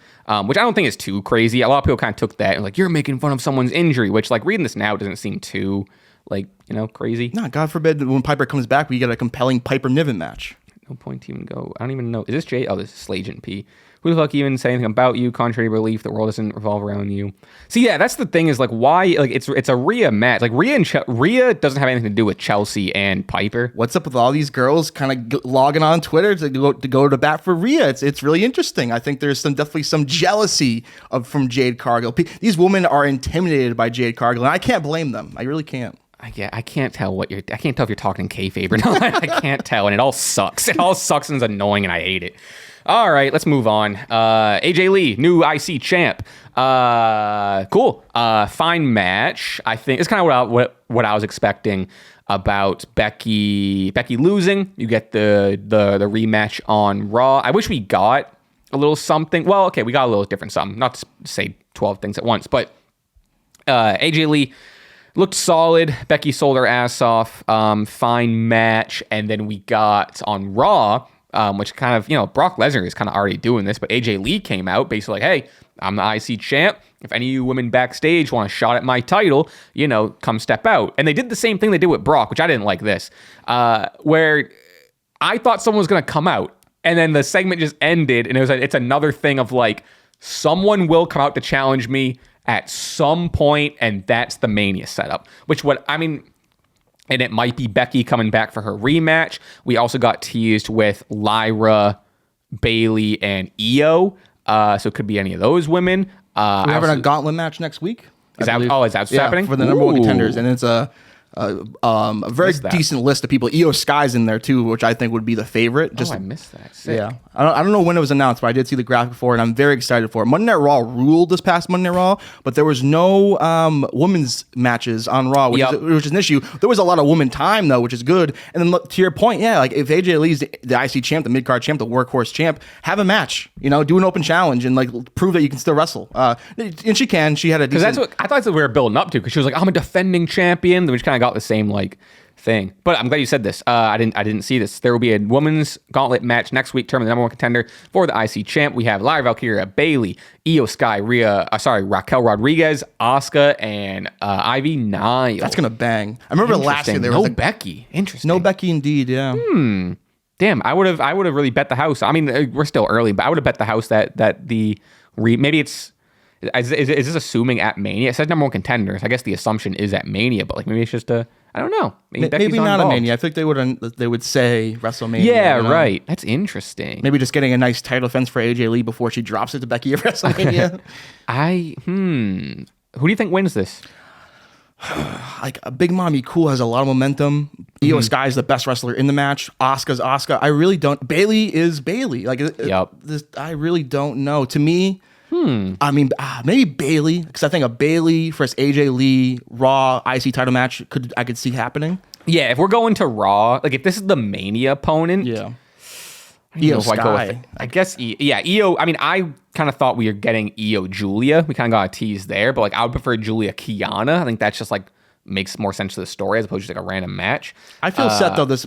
Which I don't think is too crazy. A lot of people kind of took that and like, you're making fun of someone's injury, which like reading this now doesn't seem too like, crazy. No, God forbid when Piper comes back, we get a compelling Piper Niven match. No point to even go. I don't even know. Is this Jay? Oh, this is Slagent P. Who the fuck even say anything about you? Contrary to belief, the world doesn't revolve around you. See, yeah, that's the thing is like why like it's a Rhea match. Like Rhea doesn't have anything to do with Chelsea and Piper. What's up with all these girls kind of logging on Twitter to go to bat for Rhea? It's really interesting. I think there's definitely some jealousy from Jade Cargill. These women are intimidated by Jade Cargill, and I can't blame them. I really can't. I can't tell I can't tell if you're talking kayfabe or not. I can't tell, and it all sucks. It all sucks and is annoying, and I hate it. All right, let's move on. AJ Lee, new IC champ. Cool. Fine match. I think it's kind of what I was expecting about Becky losing. You get the rematch on Raw. I wish we got a little something. Well, okay, we got a little different something. Not to say 12 things at once, but AJ Lee looked solid. Becky sold her ass off. Fine match. And then we got on Raw, which kind of, Brock Lesnar is kind of already doing this, but AJ Lee came out basically like, hey, I'm the IC champ. If any of you women backstage want a shot at my title, come step out. And they did the same thing they did with Brock, which I didn't like this, where I thought someone was going to come out and then the segment just ended. And it's another thing of like, someone will come out to challenge me at some point, and that's the Mania setup. And it might be Becky coming back for her rematch. We also got teased with Lyra, Bayley, and Io. So it could be any of those women. We're having a gauntlet match next week. Is that what's happening? For the number one contenders, and it's a very decent list of people. Io Sky's in there too, which I think would be the favorite. I missed that. Sick. Yeah, I don't know when it was announced, but I did see the graphic for it, and I'm very excited for it. Monday Night Raw ruled this past Monday Night Raw, but there was no women's matches on Raw, which is an issue. There was a lot of women time though, which is good. And then to your point, yeah, like if AJ Lee's the IC champ, the mid card champ, the workhorse champ, have a match. Do an open challenge and like prove that you can still wrestle. And she can. She had a decent. Because that's what I thought that's what we were building up to. Because she was like, I'm a defending champion, which kind of got the same like thing. But I'm glad you said this. I didn't see this. There will be a women's gauntlet match next week, determine the number one contender for the IC champ. We have Lyra Valkyria, Bayley, Io Sky, Raquel Rodriguez, Asuka, and Ivy Nile. That's gonna bang. I remember last year there was Becky. Interesting. No Becky, indeed. Yeah. Damn. I would have really bet the house. I mean, we're still early, but I would have bet the house that maybe it's. Is this assuming at Mania? It says number one contenders. I guess the assumption is at Mania, but like maybe it's just I don't know. Maybe not a Mania. I think they would say WrestleMania. Yeah, right. That's interesting. Maybe just getting a nice title defense for AJ Lee before she drops it to Becky at WrestleMania. Who do you think wins this? Like a Big Mommy Cool has a lot of momentum. Io Sky is the best wrestler in the match. Asuka's Asuka. I really don't. Bayley is Bayley. Like, I really don't know. To me. I mean, maybe Bayley, because I think a Bayley versus AJ Lee Raw IC title match I could see happening. Yeah, if we're going to Raw, like if this is the Mania opponent, Io Sky. I guess Io. I mean, I kind of thought we were getting Io Julia. We kind of got a tease there, but like I would prefer Julia Kiana. I think that's just like makes more sense to the story as opposed to like a random match. I feel set though. This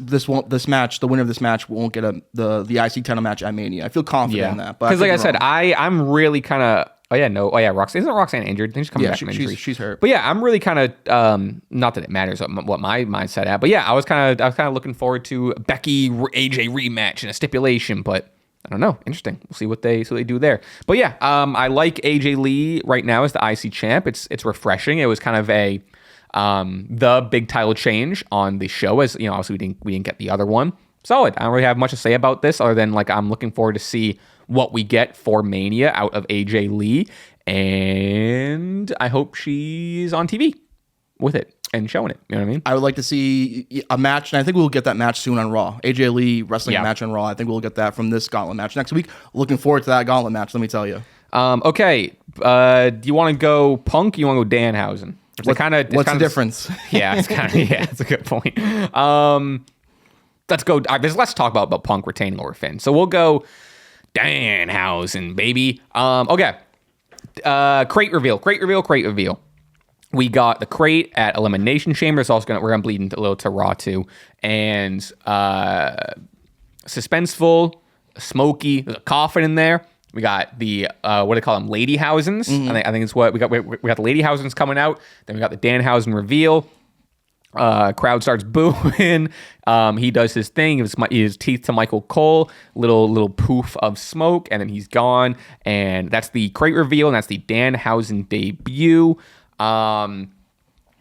match, the winner of this match won't get the IC title match at Mania. I feel confident in that. Because like I said, I'm really kind of. Roxanne. Isn't Roxanne injured? She's coming back from injury. She's hurt. But yeah, I'm really kind of not that it matters what my mindset at. But yeah, I was kind of looking forward to Becky AJ rematch and a stipulation. But I don't know. Interesting. We'll see what they do there. But yeah, I like AJ Lee right now as the IC champ. It's refreshing. It was kind of the big title change on the show, as obviously we didn't get the other one. Solid. I don't really have much to say about this other than like I'm looking forward to see what we get for Mania out of AJ Lee, and I hope she's on TV with it and showing it. You know what I mean? I would like to see a match, and I think we'll get that match soon on Raw. AJ Lee wrestling match on Raw. I think we'll get that from this gauntlet match next week. Looking forward to that gauntlet match. Let me tell you. Okay. Do you want to go Punk? Or you want to go Danhausen? What's the difference? Yeah, it's a good point. Let's go. There's less talk about Punk retaining over Finn, so we'll go Danhausen, baby. Okay. Crate reveal. We got the crate at Elimination Chamber. It's also we're gonna bleed a little to Raw too, and suspenseful, smoky. There's a coffin in there. We got the what do they call them? Lady Hausens. I think it's what we got. We got the Lady Hausens coming out. Then we got the Danhausen reveal. Crowd starts booing. He does his thing. His teeth to Michael Cole. Little poof of smoke, and then he's gone. And that's the crate reveal, and that's the Danhausen debut. And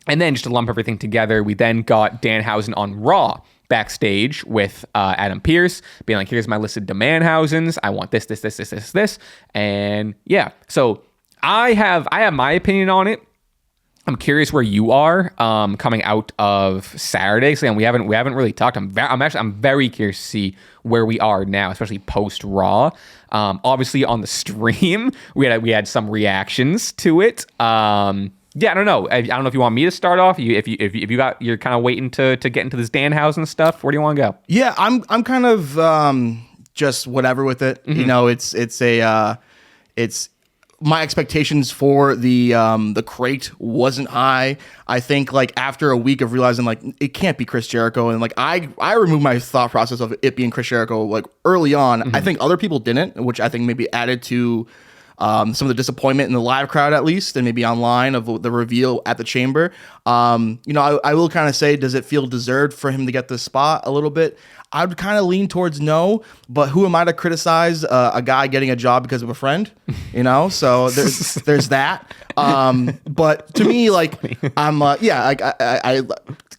then just to lump everything together, we then got Danhausen on Raw backstage with Adam Pearce being like, here's my list of Danhausens. I want this. And yeah, so I have my opinion on it. I'm curious where you are coming out of Saturday. So we haven't really talked. I'm very curious to see where we are now, especially post Raw. Obviously on the stream, we had some reactions to it. Yeah, I don't know. I don't know if you want me to start off. If you're kind of waiting to get into this Danhausen stuff. Where do you want to go? Yeah, I'm kind of just whatever with it. Mm-hmm. You know, it's my expectations for the crate wasn't high. I think like after a week of realizing like it can't be Chris Jericho, and like I removed my thought process of it being Chris Jericho like early on. Mm-hmm. I think other people didn't, which I think maybe added to some of the disappointment in the live crowd, at least, and maybe online of the reveal at the Chamber. You know, I will kind of say, does it feel deserved for him to get this spot a little bit? I would kind of lean towards no, but who am I to criticize a guy getting a job because of a friend? You know, so there's that. But to me, like I'm, I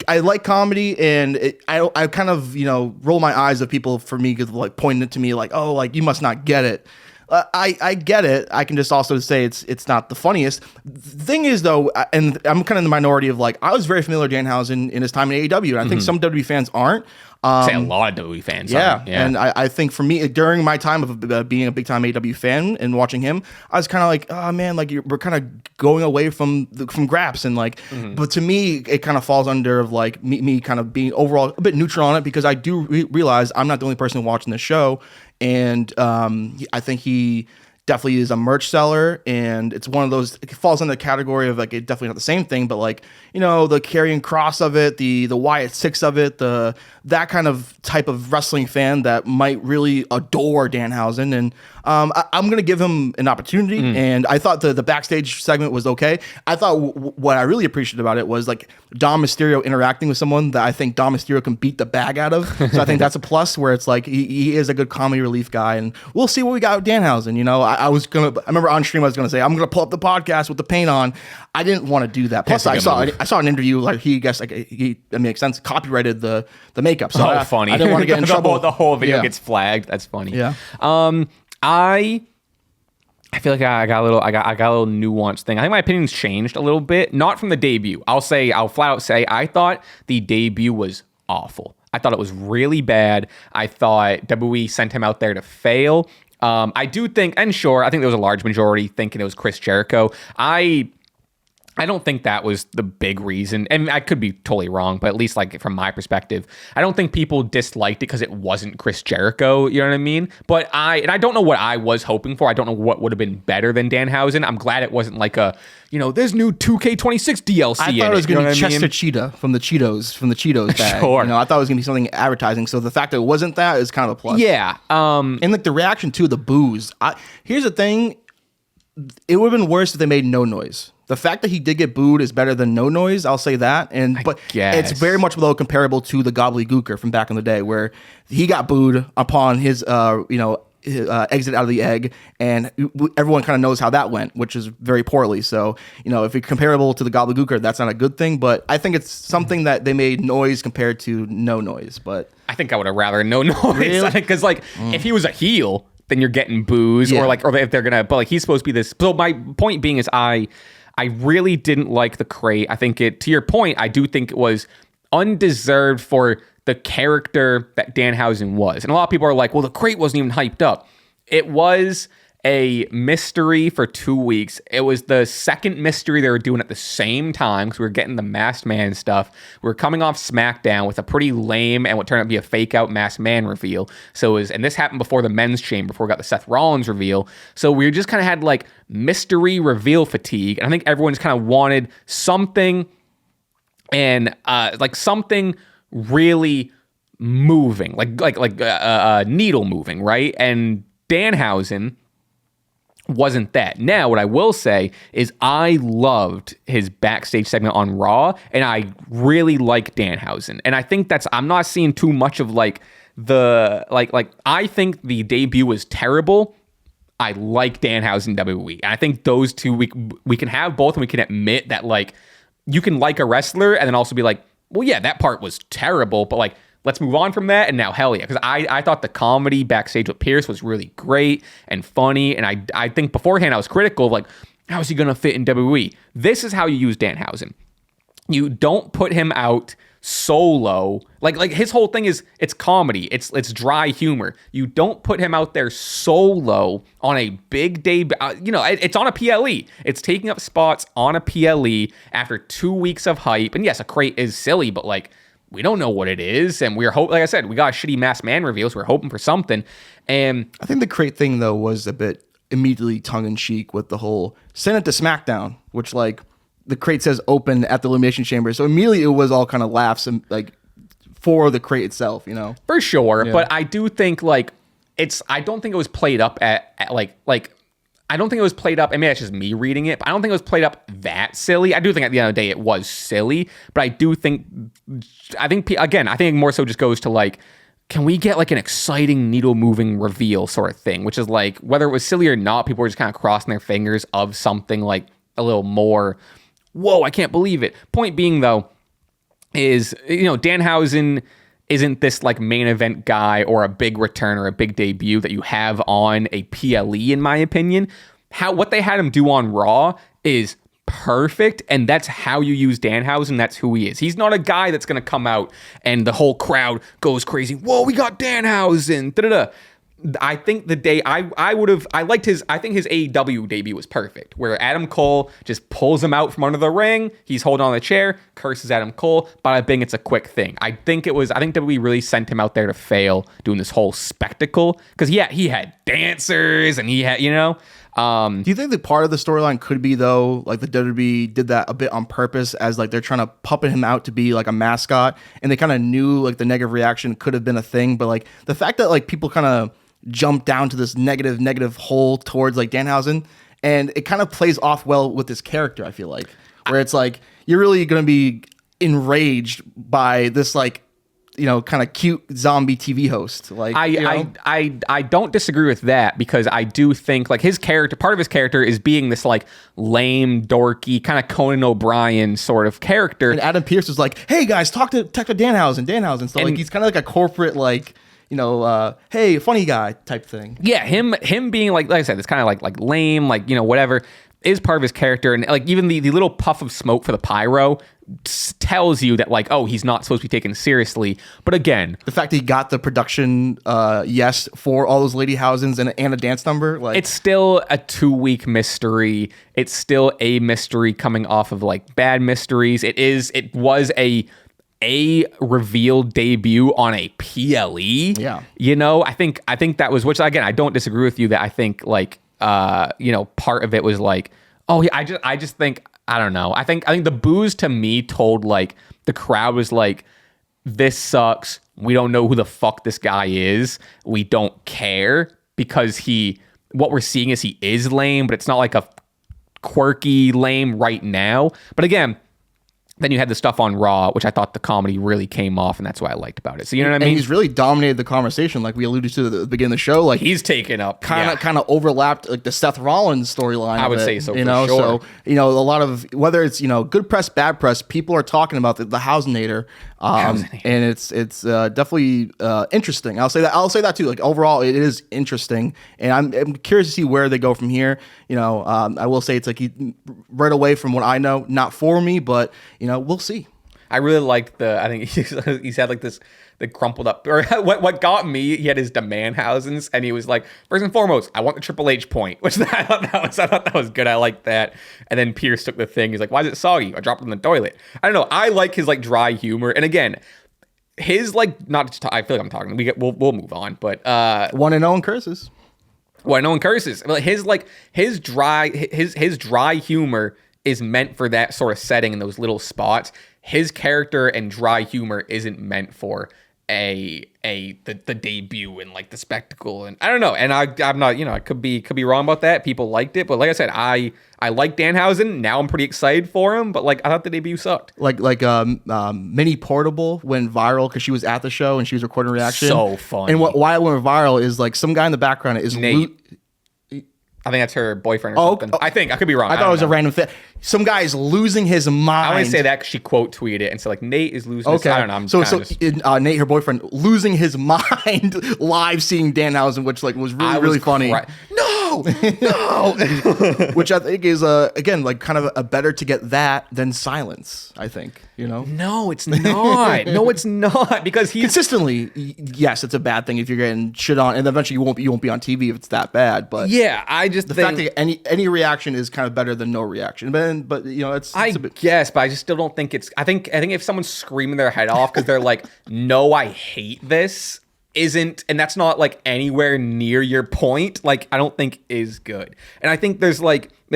like comedy, and I kind of, you know, roll my eyes at people for me because like pointing it to me like, oh, like you must not get it. I get it. I can just also say it's not the funniest. The thing is, though, and I'm kind of in the minority of like, I was very familiar with Danhausen in his time in AEW, and I think some WWE fans aren't. Say a lot of WWE fans. Yeah. And I think for me, during my time of being a big time AEW fan and watching him, I was kind of like, oh man, like we're kind of going away from Graps, and like, but to me, it kind of falls under of like me kind of being overall a bit neutral on it, because I do realize I'm not the only person watching the show. And I think he definitely is a merch seller, and it's one of those, it falls in the category of like, it definitely not the same thing, but like, you know, the Karrion Kross of it, the Wyatt Six of it, that kind of type of wrestling fan that might really adore Danhausen. And I'm going to give him an opportunity. And I thought the backstage segment was okay. I thought what I really appreciated about it was like Dom Mysterio interacting with someone that I think Dom Mysterio can beat the bag out of. So I think that's a plus, where it's like he is a good comedy relief guy, and we'll see what we got with Danhausen. You know, I remember on stream I was gonna say I'm gonna pull up the podcast with the paint on. I didn't want to do that. Plus I saw an interview like that makes sense, copyrighted the makeup. So funny. I didn't want to get in trouble. The whole video gets flagged. That's funny. Yeah. I feel like I got a little nuanced thing. I think my opinion's changed a little bit, not from the debut. I'll flat out say I thought the debut was awful. I thought it was really bad. I thought WWE sent him out there to fail. I do think, and sure, I think there was a large majority thinking it was Chris Jericho. I don't think that was the big reason, and I could be totally wrong, but at least like from my perspective, I don't think people disliked it because it wasn't Chris Jericho, you know what I mean? But I don't know what I was hoping for. I don't know what would have been better than Danhausen. I'm glad it wasn't like there's new 2K26 DLC. I thought it was going to be Chester Cheetah from the Cheetos bag. Sure. You know, I thought it was going to be something advertising. So the fact that it wasn't that is kind of a plus. Yeah. And like the reaction to the boos. Here's the thing. It would have been worse if they made no noise. The fact that he did get booed is better than no noise. I'll say that. But it's very much though comparable to the gobbledygooker from back in the day, where he got booed upon his exit out of the egg, and everyone kind of knows how that went, which is very poorly. So, you know, if it's comparable to the gobbledygooker, that's not a good thing. But I think it's something that they made noise compared to no noise. But I think I would have rather no noise, because like if he was a heel, then you're getting boos, or if they're gonna, but like he's supposed to be this. So my point being is I really didn't like the crate. I think to your point, I do think it was undeserved for the character that Danhausen was. And a lot of people are like, well, the crate wasn't even hyped up. It was a mystery for 2 weeks. It was the second mystery they were doing at the same time, because we were getting the Masked Man stuff. We were coming off SmackDown with a pretty lame and what turned out to be a fake out Masked Man reveal. So and this happened before the Men's Chamber, before we got the Seth Rollins reveal. So we just kind of had like mystery reveal fatigue. And I think everyone just kind of wanted something, and like something really moving, like needle moving, right? And Danhausen wasn't that. Now, what I will say is I loved his backstage segment on Raw, and I really like Danhausen. And I think I'm not seeing too much of like I think the debut was terrible. I like Danhausen WWE. And I think those two, we can have both, and we can admit that like you can like a wrestler and then also be like, well, yeah, that part was terrible, but like, let's move on from that. And now, hell yeah. Because I thought the comedy backstage with Pierce was really great and funny. And I think beforehand I was critical of like, how is he going to fit in WWE? This is how you use Danhausen. You don't put him out solo. Like his whole thing is it's comedy. It's dry humor. You don't put him out there solo on a big day. It's on a PLE. It's taking up spots on a PLE after 2 weeks of hype. And yes, a crate is silly, but like, we don't know what it is, and we're like I said, we got a shitty Masked Man reveal, so we're hoping for something. And I think the crate thing though was a bit immediately tongue in cheek with the whole send it to SmackDown, which like the crate says open at the Elimination Chamber, so immediately it was all kind of laughs and like for the crate itself, for sure. Yeah. But I do think like I don't think it was played up at I don't think it was played up. I mean, that's just me reading it, but I don't think it was played up that silly. I do think at the end of the day it was silly, but I think it more so just goes to like, can we get like an exciting needle moving reveal sort of thing, which is like whether it was silly or not, people were just kind of crossing their fingers of something like a little more, whoa, I can't believe it. Point being though, is, Danhausen isn't this like main event guy or a big return or a big debut that you have on a PLE, in my opinion. What they had him do on Raw is perfect, and that's how you use Danhausen. That's who he is. He's not a guy that's going to come out and the whole crowd goes crazy. Whoa, we got Danhausen. Da-da-da. I think I think his AEW debut was perfect, where Adam Cole just pulls him out from under the ring. He's holding on the chair, curses Adam Cole, but it's a quick thing. I think WWE really sent him out there to fail doing this whole spectacle. Because yeah, he had dancers and he had, Do you think that part of the storyline could be though, like the WWE did that a bit on purpose as like they're trying to puppet him out to be like a mascot, and they kind of knew like the negative reaction could have been a thing, but like the fact that like people kind of jump down to this negative hole towards like Danhausen, and it kind of plays off well with this character, I feel like, where it's like you're really going to be enraged by this like kind of cute zombie TV host. Like I don't disagree with that, because I do think like his character, part of his character is being this like lame, dorky, kind of Conan O'Brien sort of character. And Adam Pearce was like, hey guys, talk to Danhausen. So like he's kind of like a corporate like, hey, funny guy type thing. Yeah, him being like I said, it's kind of like lame, like, whatever, is part of his character. And like even the little puff of smoke for the pyro tells you that like, oh, he's not supposed to be taken seriously. But again, the fact that he got the production yes for all those Lady Housens and a dance number, like it's still a 2-week mystery. It's still a mystery coming off of like bad mysteries. It was a revealed debut on a PLE. Yeah. I think that was, which again, I don't disagree with you that I think like, part of it was like, oh, I just think, I don't know. I think the boos to me told like the crowd was like, this sucks. We don't know who the fuck this guy is. We don't care, because what we're seeing is he is lame, but it's not like a quirky lame right now. But again, then you had the stuff on Raw, which I thought the comedy really came off, and that's what I liked about it. So you know what I mean? And he's really dominated the conversation, like we alluded to at the beginning of the show. Like he's taken up, kind of overlapped like the Seth Rollins storyline. I would say so. For sure. So a lot of, whether it's good press, bad press, people are talking about the Housenator, and it's definitely interesting. I'll say that too. Like overall, it is interesting, and I'm curious to see where they go from here. I will say it's like right away from what I know, not for me, but we'll see. I really liked I think he's had like this, the crumpled up, or what got me, he had his Danhausens, and he was like, first and foremost, I want the Triple H point, which I thought that was good. I liked that. And then Pierce took the thing. He's like, why is it soggy? I dropped it in the toilet. I don't know. I like his like dry humor. And again, his like, not just, I feel like I'm talking, we'll move on, but 1-0 curses. Well, no one curses. His dry humor is meant for that sort of setting in those little spots. His character and dry humor isn't meant for the debut and like the spectacle, and I don't know, and I'm not, I could be wrong about that. People liked it, but like I said, I like Danhausen. Now I'm pretty excited for him, but like I thought the debut sucked. Like Mini Portable went viral because she was at the show and she was recording a reaction. So funny. And why it went viral is like some guy in the background is Nate. I think that's her boyfriend or something. I think. I could be wrong. I thought it was a random thing. Some guy is losing his mind. I only say that because she quote tweeted it and said like Nate is losing his mind. I don't know. So Nate, her boyfriend, losing his mind live seeing Danhausen, which like was really funny. No, which I think is again like kind of a better to get that than silence. I think No, it's not. No, it's not because he's consistently. Yes, it's a bad thing if you're getting shit on, and eventually you won't be on TV if it's that bad. But yeah, I just the fact that any reaction is kind of better than no reaction. But it's I guess, but I just still don't think it's. I think if someone's screaming their head off because they're like, "No, I hate this," isn't, and that's not like anywhere near your point. Like, I don't think is good. And I think there's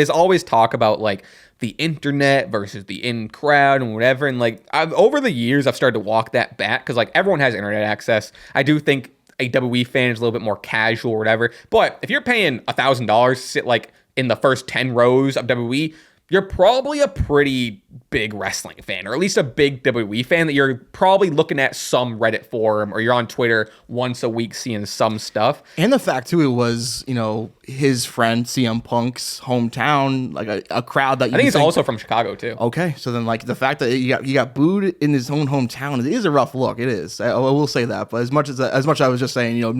always talk about like the internet versus the in crowd and whatever. And like over the years, I've started to walk that back because like everyone has internet access. I do think a WWE fan is a little bit more casual or whatever. But if you're paying $1,000 to sit like in the first 10 rows of WWE, you're probably a pretty big wrestling fan, or at least a big WWE fan that you're probably looking at some Reddit forum or you're on Twitter once a week seeing some stuff. And the fact too, it was, his friend CM Punk's hometown, like a crowd that I think he's also from Chicago too. Okay. So then like the fact that you got booed in his own hometown, it is a rough look. It is. I will say that. But as much I was just saying, no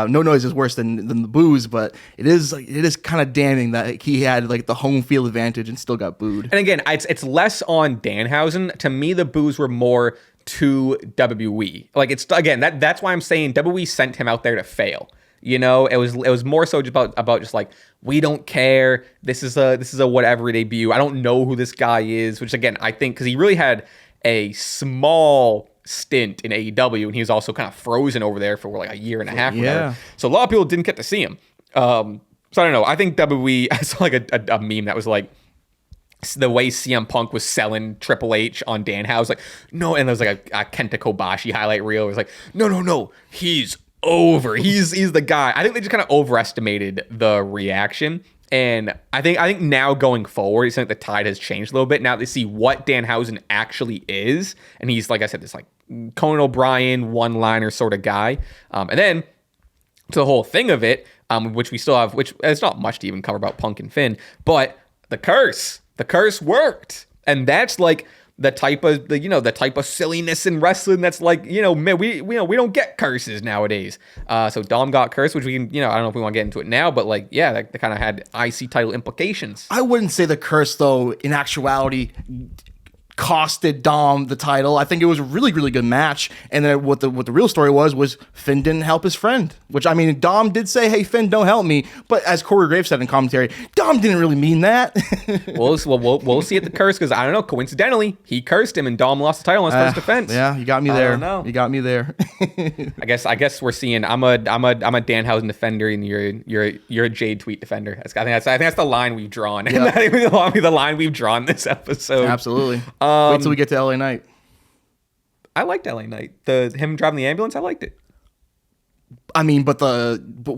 noise is worse than the boos, but it is kind of damning that he had like the home field advantage and still got booed. And again, it's less on Danhausen. To me, the boos were more to WWE. Like it's again that's why I'm saying WWE sent him out there to fail. It was more so about just like, we don't care. This is a whatever debut. I don't know who this guy is, which again I think because he really had a small stint in AEW and he was also kind of frozen over there for like a year and a half. Yeah. So a lot of people didn't get to see him. So I don't know. I think WWE. I saw like a meme that was like, the way CM Punk was selling Triple H on Danhausen, like, no, and there was like a Kenta Kobashi highlight reel. It was like, no, he's over. He's the guy. I think they just kind of overestimated the reaction. And I think now going forward, it's like the tide has changed a little bit. Now they see what Danhausen actually is. And he's, like I said, this like Conan O'Brien one-liner sort of guy. And then to the whole thing of it, which we still have, which it's not much to even cover about Punk and Finn, but the curse worked. And that's like the type of silliness in wrestling that's like, we don't get curses nowadays. So Dom got cursed, which we can, I don't know if we want to get into it now, but like, yeah, that kind of had IC title implications. I wouldn't say the curse though, in actuality, costed Dom the title. I think it was a really, really good match. And then what the real story was Finn didn't help his friend. Which, I mean, Dom did say, "Hey, Finn, don't help me." But as Corey Graves said in commentary, Dom didn't really mean that. We'll see at the curse because I don't know. Coincidentally, he cursed him and Dom lost the title on his first defense. Yeah, you got me there. I don't know. You got me there. I guess we're seeing. I'm a Danhausen defender and you're a Jade Tweet defender. I think that's the line we've drawn. Yeah. And that'll be the line we've drawn this episode. Absolutely. Wait till we get to LA Knight. I liked LA Knight. Him driving the ambulance, I liked it. I mean, but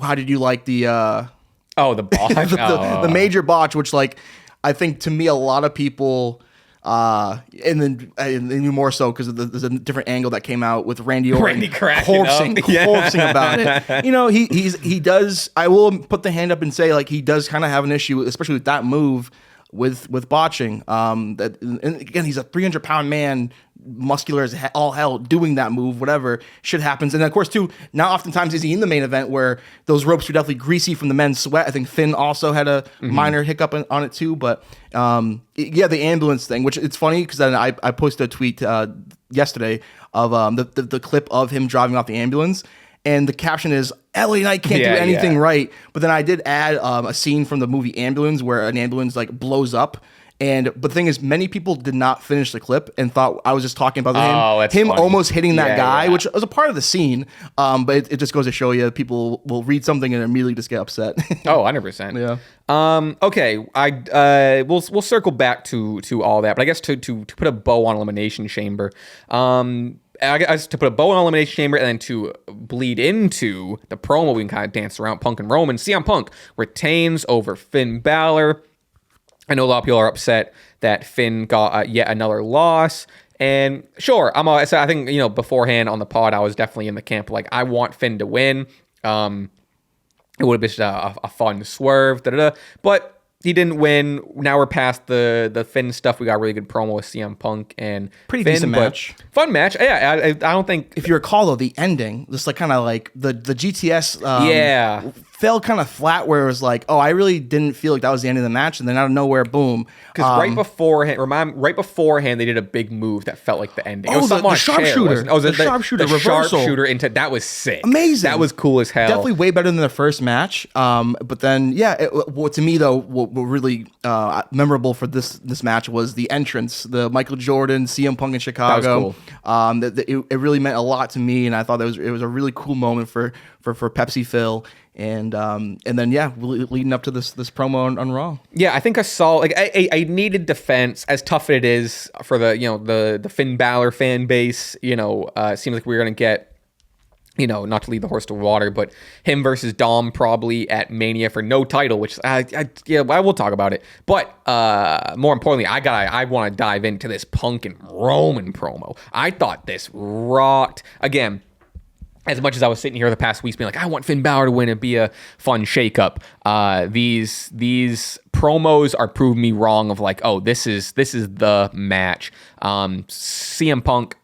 how did you like the the botch? the major botch, which like I think to me a lot of people and then more so because there's a different angle that came out with Randy Orton corpsing about it. He does. I will put the hand up and say like he does kind of have an issue, especially with that move with botching. And again, he's a 300-pound man, muscular as all hell, doing that move. Whatever shit happens, and of course too. Now, oftentimes is he in the main event where those ropes were definitely greasy from the men's sweat. I think Finn also had a minor hiccup on it too. But the ambulance thing, which it's funny because then I posted a tweet yesterday of the clip of him driving off the ambulance. And the caption is, LA Knight can't do anything right. But then I did add a scene from the movie Ambulance where an ambulance like blows up. But the thing is, many people did not finish the clip and thought I was just talking about him funny. Almost hitting that guy, which was a part of the scene. But it just goes to show you, people will read something and immediately just get upset. 100%. Yeah. Okay. We'll circle back to all that, but I guess to put a bow on Elimination Chamber. I guess to put a bow on Elimination Chamber and then to bleed into the promo, we can kind of dance around Punk and Roman. CM Punk retains over Finn Balor. I know a lot of people are upset that Finn got yet another loss. And sure, I think, beforehand on the pod, I was definitely in the camp like, I want Finn to win. It would have been just a fun swerve, but he didn't win. Now we're past the Finn stuff. We got a really good promo with CM Punk and pretty Finn, decent match. Fun match. Yeah, I don't think. If you recall though, the ending, just like kind of like the GTS, fell kind of flat where it was like, oh, I really didn't feel like that was the end of the match, and then out of nowhere, boom. Because right beforehand, they did a big move that felt like the ending. It was the sharpshooter. The sharpshooter reversal. Sharpshooter into that was sick. Amazing. That was cool as hell. Definitely way better than the first match. But then, to me though, what really memorable for this match was the entrance, the Michael Jordan CM Punk in Chicago. That was cool. It really meant a lot to me, and I thought it was a really cool moment for Pepsi Phil. And then leading up to this promo on Raw. Yeah, I think I saw like a needed defense, as tough it is for the Finn Balor fan base. It seems like we're gonna get, not to lead the horse to water, but him versus Dom probably at Mania for no title, which I will talk about it. But more importantly, I want to dive into this Punk and Roman promo. I thought this rocked. Again, as much as I was sitting here the past weeks being like, I want Finn Balor to win and be a fun shakeup, these promos are proving me wrong of like, oh, this is the match. CM Punk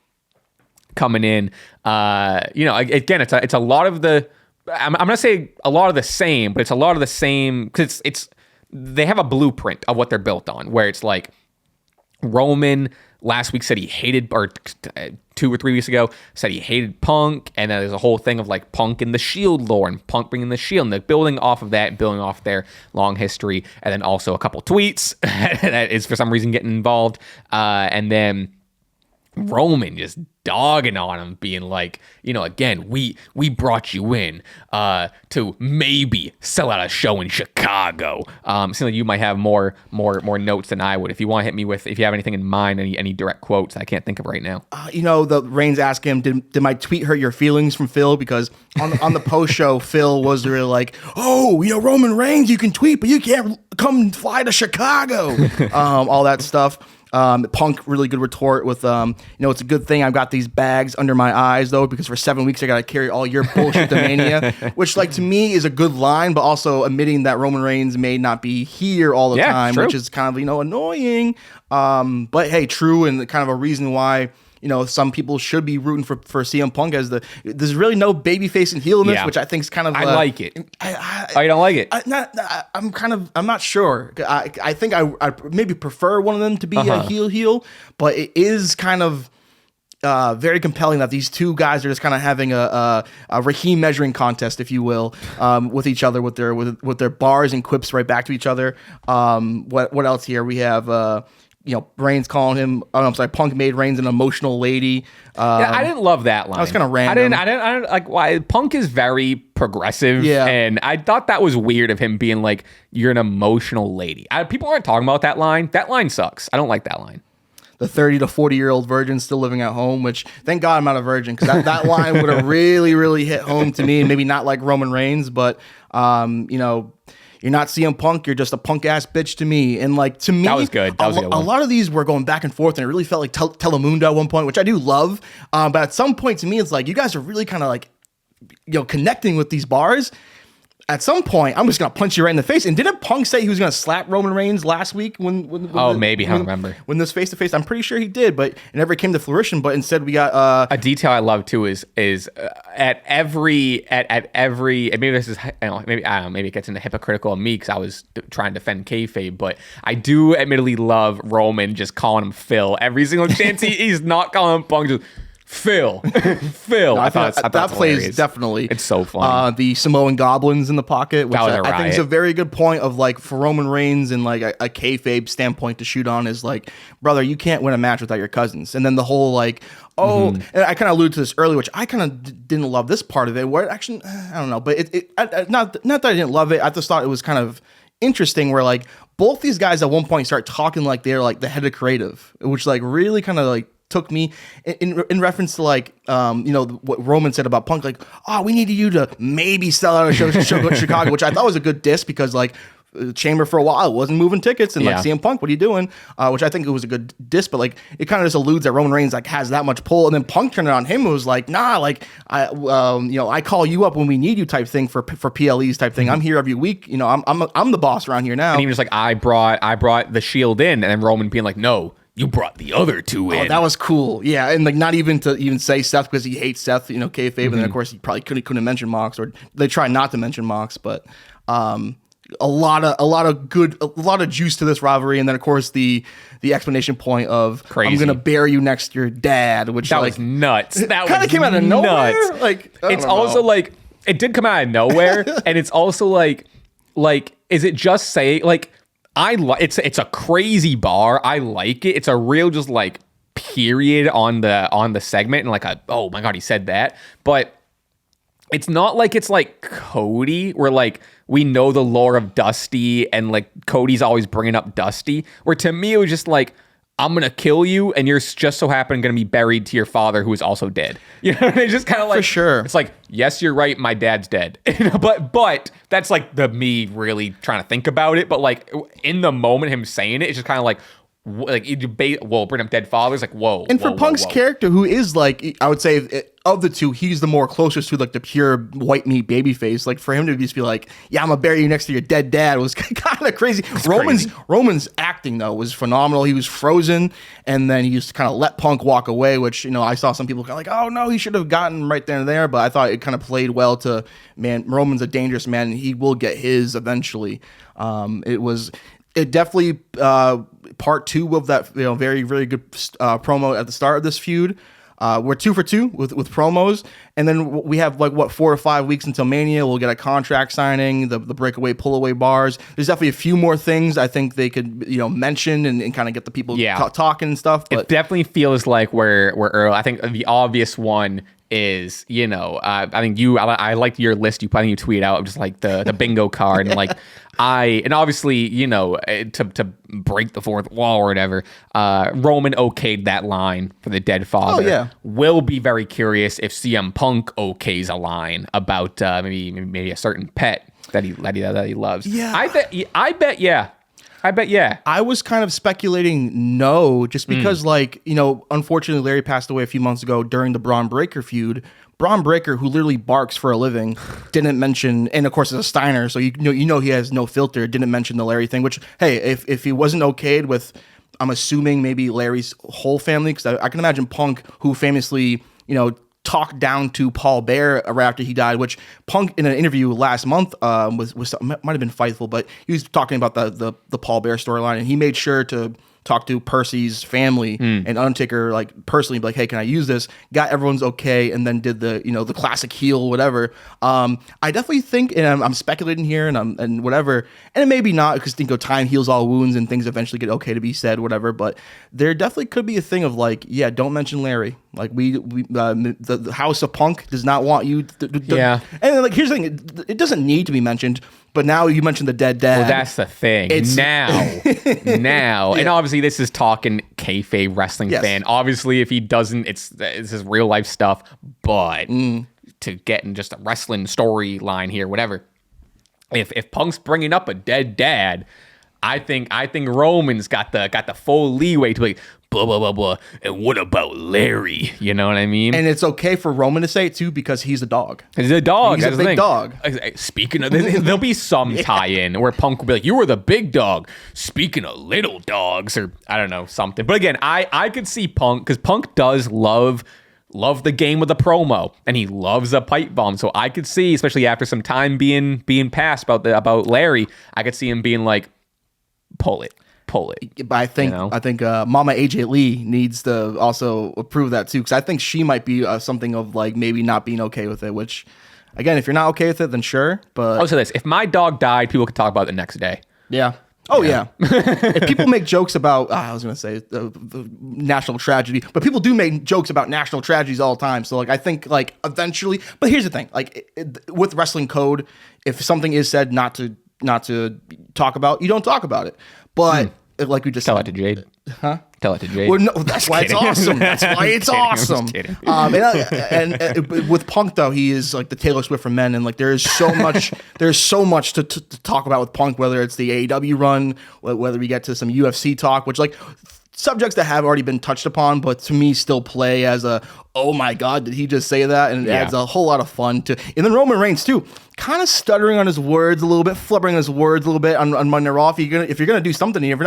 coming in, again, it's a lot of the, I'm gonna say a lot of the same, but it's a lot of the same because it's they have a blueprint of what they're built on, where it's like Roman last week said he hated, or 2 or 3 weeks ago said he hated Punk, and then there's a whole thing of like Punk and the Shield lore and Punk bringing the Shield, and they're building off of that, building off their long history, and then also a couple tweets that is for some reason getting involved, and then Roman just dogging on him, being like, again, we brought you in to maybe sell out a show in Chicago. Seems like you might have more notes than I would. If you want to hit me with, if you have anything in mind, any direct quotes, I can't think of right now. The Reigns asked him, did my tweet hurt your feelings from Phil? Because on the post show, Phil was really like, oh, Roman Reigns, you can tweet, but you can't come fly to Chicago. All that stuff. Punk, really good retort with, it's a good thing I've got these bags under my eyes, though, because for 7 weeks I got to carry all your bullshit to Mania, which, to me is a good line, but also admitting that Roman Reigns may not be here all the time, true. Which is kind of, annoying. But hey, true, and kind of a reason why, some people should be rooting for CM Punk as there's really no babyface and heel in this, which I think is kind of. I like it. I don't like it. I'm not sure. I think I maybe prefer one of them to be a heel, but it is kind of very compelling that these two guys are just kind of having a Raheem measuring contest, if you will, with each other, with their bars and quips right back to each other. What else here? We have. Reigns calling him. Punk made Reigns an emotional lady. I didn't love that line. That was kind of random. I didn't like why Punk is very progressive. Yeah. And I thought that was weird of him being like, you're an emotional lady. People aren't talking about that line. That line sucks. I don't like that line. The 30 to 40-year-old virgin still living at home, which thank God I'm not a virgin, because that line would have really, really hit home to me. Maybe not like Roman Reigns, but you're not CM Punk. You're just a punk ass bitch to me. And to me, that was good. That was a good one. A lot of these were going back and forth, and it really felt like Telemundo at one point, which I do love. But at some point, to me, it's like you guys are really kind of connecting with these bars. At some point, I'm just gonna punch you right in the face. And didn't Punk say he was gonna slap Roman Reigns last week? Maybe I don't remember when this face to face. I'm pretty sure he did, but it never came to fruition. But instead, we got a detail I love too is at every and maybe this is maybe it gets into hypocritical of me because I was trying to defend kayfabe, but I do admittedly love Roman just calling him Phil every single chance he's not calling him Punk. Just, Phil. No, I thought that plays hilarious. Definitely. It's so fun. The Samoan goblins in the pocket, which I think is a very good point of for Roman Reigns and a kayfabe standpoint to shoot on is brother, you can't win a match without your cousins. And then the whole and I kind of alluded to this earlier, which I kind of didn't love this part of it. Where actually, I don't know, but not that I didn't love it. I just thought it was kind of interesting where both these guys at one point start talking like they're the head of creative, which really kind of took me in reference to like what Roman said about Punk, like, oh, we needed you to maybe sell out of Chicago, which I thought was a good diss because like Chamber for a while wasn't moving tickets and like CM Punk, what are you doing? Which I think it was a good diss, but like it kind of just alludes that Roman Reigns like has that much pull, and then Punk turned it on him. It was like, nah, like I call you up when we need you type thing for PLEs type thing. I'm here every week. I'm the boss around here now. And he was like, I brought the Shield in, and then Roman being like, no, you brought the other two in. Oh, that was cool. Yeah, and like not even to even say Seth because he hates Seth, kayfabe, and then of course he probably couldn't mention Mox, or they try not to mention Mox, but a lot of juice to this rivalry, and then of course the explanation point of crazy. I'm gonna bury you next to your dad, which that was nuts. That kind of came out of nowhere. Like it's also like it did come out of nowhere, and it's also like is it just say like it's a crazy bar. I like it. It's a real just like period on the segment, and like oh my god, he said that, but it's not like it's like Cody where like we know the lore of Dusty and like Cody's always bringing up Dusty, where to me it was just like, I'm going to kill you and you're just so happen going to be buried to your father who is also dead. It's just kind of like, for sure. It's like, yes, you're right. My dad's dead. But that's like me really trying to think about it. But like in the moment him saying it, it's just kind of like you debate, bring up dead fathers, like whoa. And for Punk's character, who is like, I would say of the two, he's the more closest to like the pure white meat baby face. Like for him to just be like, yeah, I'm gonna bury you next to your dead dad was kind of crazy. Roman's acting though was phenomenal. He was frozen, and then he just kind of let Punk walk away, which I saw some people kind of like, oh no, he should have gotten right there and there. But I thought it kind of played well to, man, Roman's a dangerous man, and he will get his eventually. It definitely part two of that very, very good promo at the start of this feud. We're 2 for 2 with promos, and then we have 4 or 5 weeks until Mania. We'll get a contract signing, the breakaway pull away bars. There's definitely a few more things I think they could mention and kind of get the people talking and stuff. But it definitely feels like we're early. I think the obvious one is I think I liked your list. I think you tweet out just like the bingo card and like. And obviously, to break the fourth wall or whatever, Roman okayed that line for the dead father. Oh, yeah. Will be very curious if CM Punk okays a line about maybe a certain pet that he loves. Yeah. I bet yeah. I was kind of speculating no, just because unfortunately Larry passed away a few months ago during the Braun Breaker feud. Braun Breaker, who literally barks for a living, didn't mention, and of course it's a Steiner, so you know he has no filter, didn't mention the Larry thing, which, hey, if he wasn't okayed with, I'm assuming maybe Larry's whole family, because I can imagine Punk, who famously, talked down to Paul Bear right after he died, which Punk in an interview last month was might have been Fightful, but he was talking about the Paul Bear storyline, and he made sure to talk to Percy's family and Undertaker personally, be like, hey, can I use this? Got everyone's okay, and then did the classic heel, whatever. I definitely think, and I'm speculating here, and whatever, and it maybe not, because time heals all wounds and things eventually get okay to be said, whatever. But there definitely could be a thing of don't mention Larry. The House of Punk does not want you. Yeah. And here's the thing, it doesn't need to be mentioned. But now you mentioned the dead dad. Well, that's the thing. Now. Yeah. And obviously this is talking kayfabe wrestling fan. Obviously, if he doesn't, it's his real life stuff. But to get in just a wrestling storyline here, whatever. If Punk's bringing up a dead dad, I think Roman's got the full leeway to be blah blah blah blah. And what about Larry? You know what I mean? And it's okay for Roman to say it too, because he's a dog. He's a dog. He's a big dog. Speaking of, there'll be some tie-in where Punk will be like, "You were the big dog." Speaking of little dogs, or I don't know, something. But again, I could see Punk, because Punk does love the game with the promo, and he loves a pipe bomb. So I could see, especially after some time being passed about Larry, I could see him being like, pull it. But I think Mama AJ Lee needs to also approve that too, because I think she might be something of maybe not being okay with it. Which, again, if you're not okay with it, then sure. But also this: if my dog died, people could talk about it the next day. Yeah. Oh yeah. If people make jokes about, I was gonna say the national tragedy, but people do make jokes about national tragedies all the time. So I think eventually. But here's the thing: with wrestling code, if something is said not to talk about, you don't talk about it. But like we just tell that to Jade. Huh? Tell it to Jade. Well, no, that's why it's awesome. That's why it's awesome. And with Punk though, he is like the Taylor Swift for men, and like there's so much to talk about with Punk. Whether it's the AEW run, whether we get to some UFC talk, which like subjects that have already been touched upon, but to me still play as a, oh my God, did he just say that? And it adds a whole lot of fun to. And then Roman Reigns too, kind of stuttering on his words a little bit, flubbering his words a little bit on Monday Raw. If you're gonna do something, if you're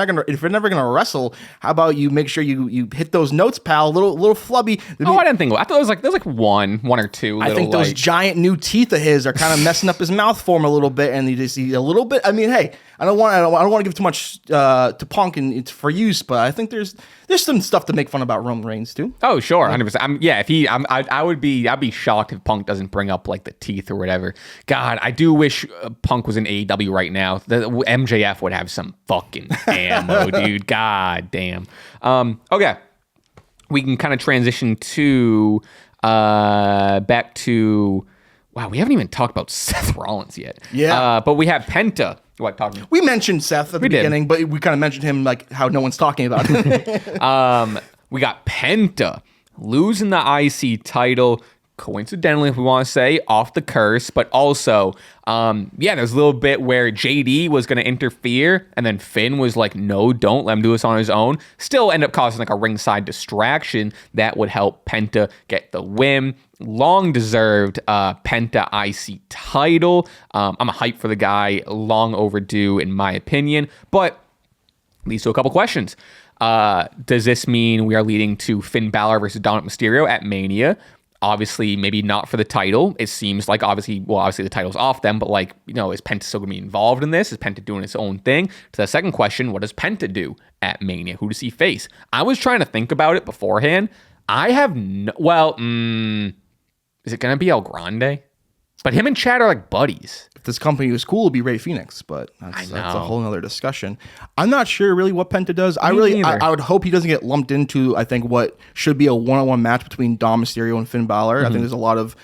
never gonna wrestle, how about you make sure you hit those notes, pal? A little flubby. I didn't think. I thought it was like one or two. I think those giant new teeth of his are kind of messing up his mouth form a little bit, and you just see a little bit. I mean, hey, I don't want to give too much to Punk and it's for use, but I think there's some stuff to make fun about Roman Reigns too. Oh sure, 100%. I'd be shocked if Punk doesn't bring up like the teeth or whatever. God, I do wish Punk was in AEW right now. The MJF would have some fucking ammo, dude. God damn. Okay, we can kind of transition to back to. Wow, we haven't even talked about Seth Rollins yet. Yeah, but we have Penta. We mentioned Seth at the beginning, but we kind of mentioned him like how no one's talking about him. We got Penta losing the IC title, coincidentally, if we want to say, off the curse, but also, there's a little bit where JD was going to interfere, and then Finn was like, no, don't let him do this on his own. Still end up causing like a ringside distraction that would help Penta get the win. Long deserved Penta IC title. I'm a hype for the guy, long overdue in my opinion, but leads to a couple questions. Does this mean we are leading to Finn Balor versus Dominic Mysterio at Mania? Obviously, maybe not for the title. It seems like obviously the title's off them, but like, is Penta still going to be involved in this? Is Penta doing its own thing? To the second question, what does Penta do at Mania? Who does he face? I was trying to think about it beforehand. I have is it going to be El Grande? But him and Chad are like buddies. If this company was cool, it'd be Rey Fenix, but that's a whole nother discussion. I'm not sure really what Penta does. I would hope he doesn't get lumped into, I think, what should be a one-on-one match between Dom Mysterio and Finn Balor. I think there's a lot of,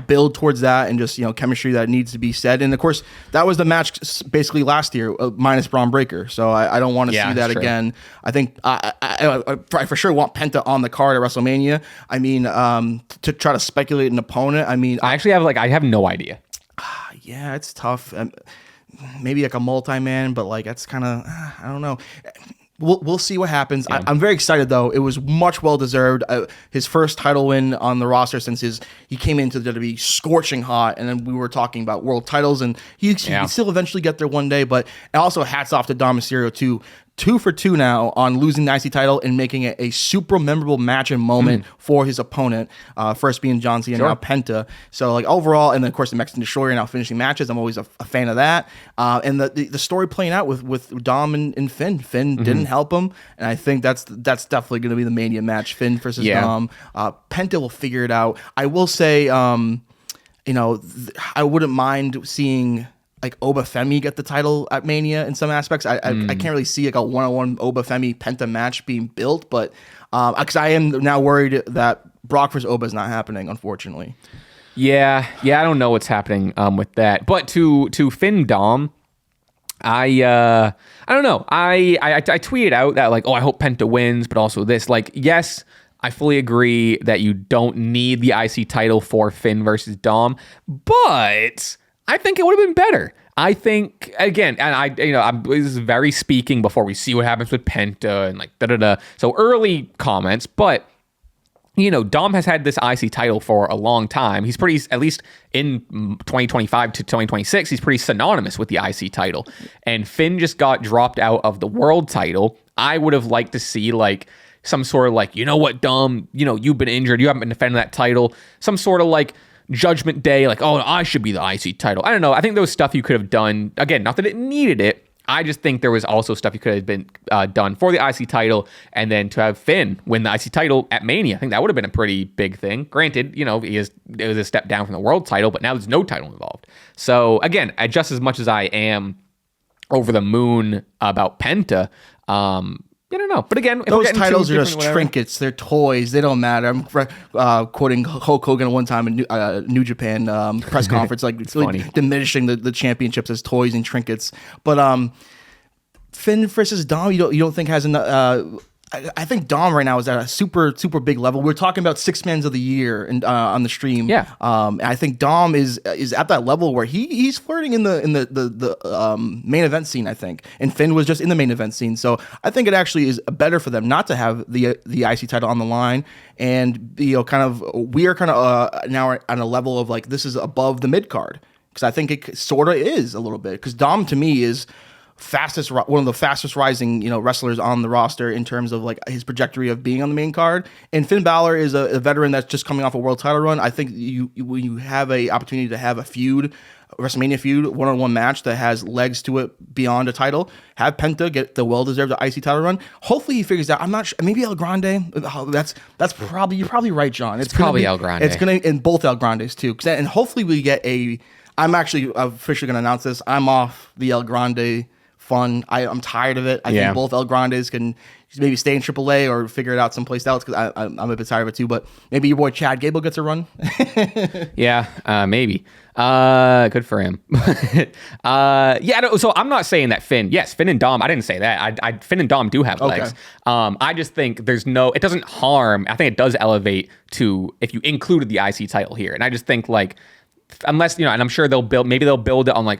build towards that and just, chemistry that needs to be said. And of course, that was the match basically last year, minus Braun Breaker. So I don't want to see that again. I think I for sure want Penta on the card at WrestleMania. I mean, to try to speculate an opponent. I mean, I actually have no idea. Yeah, it's tough. Maybe like a multi-man, but like that's kind of I don't know. We'll see what happens. Yeah. I'm very excited though. It was much well deserved. His first title win on the roster since he came into the WWE scorching hot, and then we were talking about world titles, and he can still eventually get there one day. But also hats off to Dom Mysterio too. 2 for 2 now on losing the IC title and making it a super memorable match and moment for his opponent. First being John Cena, now Penta. So like overall, and then of course the Mexican Destroyer now finishing matches. I'm always a fan of that. And the story playing out with Dom and Finn. Finn didn't help him, and I think that's definitely going to be the Mania match. Finn versus Dom. Penta will figure it out. I will say, I wouldn't mind seeing like Oba Femi get the title at Mania in some aspects. I can't really see like a one-on-one Oba Femi Penta match being built, but because I am now worried that Brock versus Oba is not happening, unfortunately. Yeah, I don't know what's happening with that. But to Finn Dom, I don't know. I tweeted out that like, I hope Penta wins, but also this. Like, yes, I fully agree that you don't need the IC title for Finn versus Dom, but I think it would have been better. I think, again, and this is very speaking before we see what happens with Penta and like da-da-da. So early comments, but, Dom has had this IC title for a long time. He's pretty, at least in 2025 to 2026, he's pretty synonymous with the IC title. And Finn just got dropped out of the world title. I would have liked to see like some sort of like, Dom, you've been injured. You haven't been defending that title. Some sort of like, Judgment Day, like, I should be the IC title. I don't know. I think there was stuff you could have done. Again, not that it needed it. I just think there was also stuff you could have been done for the IC title, and then to have Finn win the IC title at Mania. I think that would have been a pretty big thing. Granted, it was a step down from the world title, but now there's no title involved. So again, just as much as I am over the moon about Penta, I don't know. But again, those titles are just trinkets. They're toys. They don't matter. I'm quoting Hulk Hogan one time in New Japan press conference, like it's really diminishing the championships as toys and trinkets. But Finn versus Dom, you don't think has enough. I think Dom right now is at a super big level. We're talking about 6 Mans of the Year on the stream. Yeah. I think Dom is at that level where he's flirting in the main event scene, I think. And Finn was just in the main event scene. So I think it actually is better for them not to have the IC title on the line, and we are kind of now on a level of like, this is above the mid card, because I think it sort of is a little bit, because Dom to me is one of the fastest rising wrestlers on the roster in terms of like his trajectory of being on the main card. And Finn Balor is a veteran that's just coming off a world title run. I think when you have a opportunity to have a WrestleMania feud, one-on-one match that has legs to it beyond a title, have Penta get the well-deserved IC title run. Hopefully he figures out. I'm not sure. Maybe El Grande. That's probably, you're probably right, John. It's probably El Grande. It's gonna, and both El Grandes too. And hopefully we get I'm actually officially gonna announce this. I'm off the El Grande fun. I'm tired of it. I think both El Grandes can maybe stay in AAA or figure it out someplace else, because I'm a bit tired of it too. But maybe your boy Chad Gable gets a run. Yeah, maybe. Good for him. So I'm not saying that Finn and Dom, I didn't say that. Finn and Dom do have legs. I just think it doesn't harm. I think it does elevate to if you included the IC title here. And I just think like, unless, and I'm sure they'll build it on like,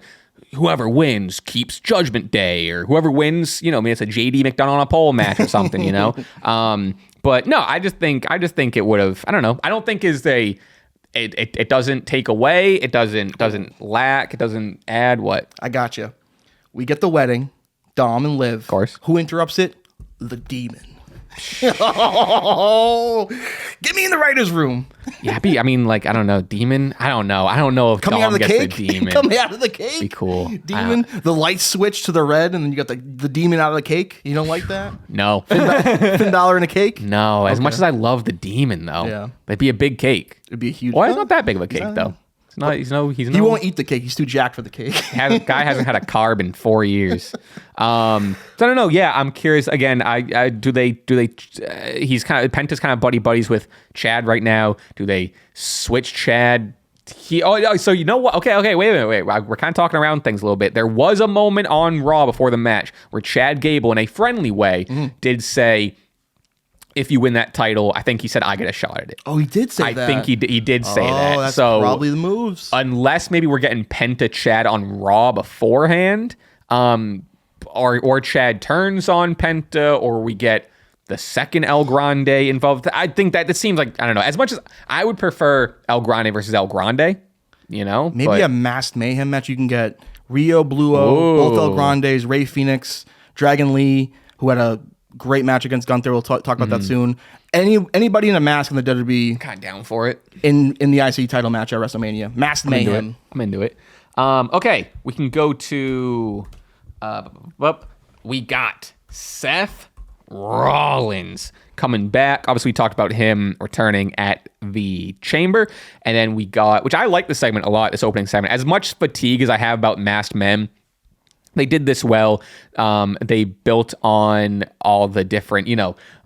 whoever wins keeps Judgment Day, or whoever wins, maybe it's a JD McDonough on a pole match or something, But no, I just think it would have. I don't know. I don't think it doesn't take away. It doesn't lack. It doesn't add. What? I got you. We get the wedding, Dom and Liv. Of course. Who interrupts it? The Demon. Oh, get me in the writer's room. Yeah, I mean, like, I don't know, Demon. I don't know if coming Dom out of the gets cake? the Demon. Coming out of the cake. Be cool. Demon. The light switch to the red, and then you got the Demon out of the cake. You don't like that? No. Finn Balor in a cake? No. As much as I love the Demon, though, it'd be a big cake. It'd be a huge. Well, it's not that big of a cake, though. He won't eat the cake. He's too jacked for the cake. Guy hasn't had a carb in 4 years. So I don't know. Yeah, I'm curious. Again, he's kind of, Penta's kind of buddies with Chad right now. Do they switch Chad? So you know what? Okay. Wait. We're kind of talking around things a little bit. There was a moment on Raw before the match where Chad Gable, in a friendly way, did say, if you win that title, I think he said, I get a shot at it. Oh, he did say that. I think he did say that. Oh, that's so probably the moves. Unless maybe we're getting Penta Chad on Raw beforehand, or Chad turns on Penta, or we get the second El Grande involved. I think that it seems like, I don't know, as much as I would prefer El Grande versus El Grande, Maybe a masked mayhem match. You can get Rio, Bluo, both El Grandes, Rey Fenix, Dragon Lee, who had a great match against Gunther. We'll talk about that soon. Anybody in a mask in the WWE, kind of down for it in the IC title match at WrestleMania. Masked mayhem. I'm into it. Okay, we can go to. We got Seth Rollins coming back. Obviously, we talked about him returning at the Chamber, and then we got, which I like this segment a lot. This opening segment, as much fatigue as I have about masked men. They did this well. They built on all the different,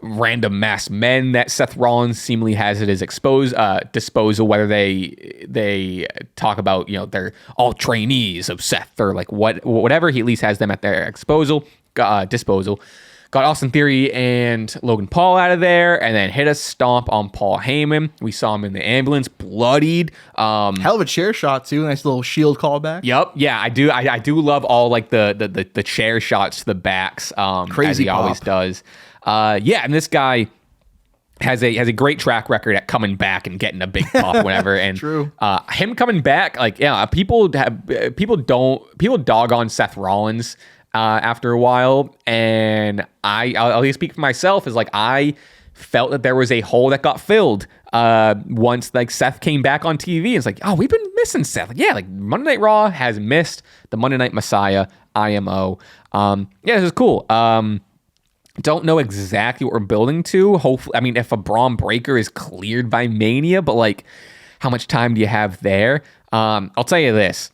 random masked men that Seth Rollins seemingly has at his disposal, whether they talk about, they're all trainees of Seth, or like whatever. He at least has them at their disposal. Got Austin Theory and Logan Paul out of there, and then hit a stomp on Paul Heyman. We saw him in the ambulance, bloodied. Hell of a chair shot too. Nice little Shield callback. Yep. Yeah, I do. I do love all like the chair shots to the backs. Crazy as he pop. always does. And this guy has a great track record at coming back and getting a big pop whenever. And True. Him coming back, people dog on Seth Rollins after a while, and I'll at least speak for myself, is like, I felt that there was a hole that got filled once like Seth came back on TV. It's like, oh, we've been missing Seth. Like Monday Night Raw has missed the Monday Night Messiah, IMO. This is cool. Don't know exactly what we're building to. Hopefully, if a Braun Breaker is cleared by Mania, but like, how much time do you have there? I'll tell you this.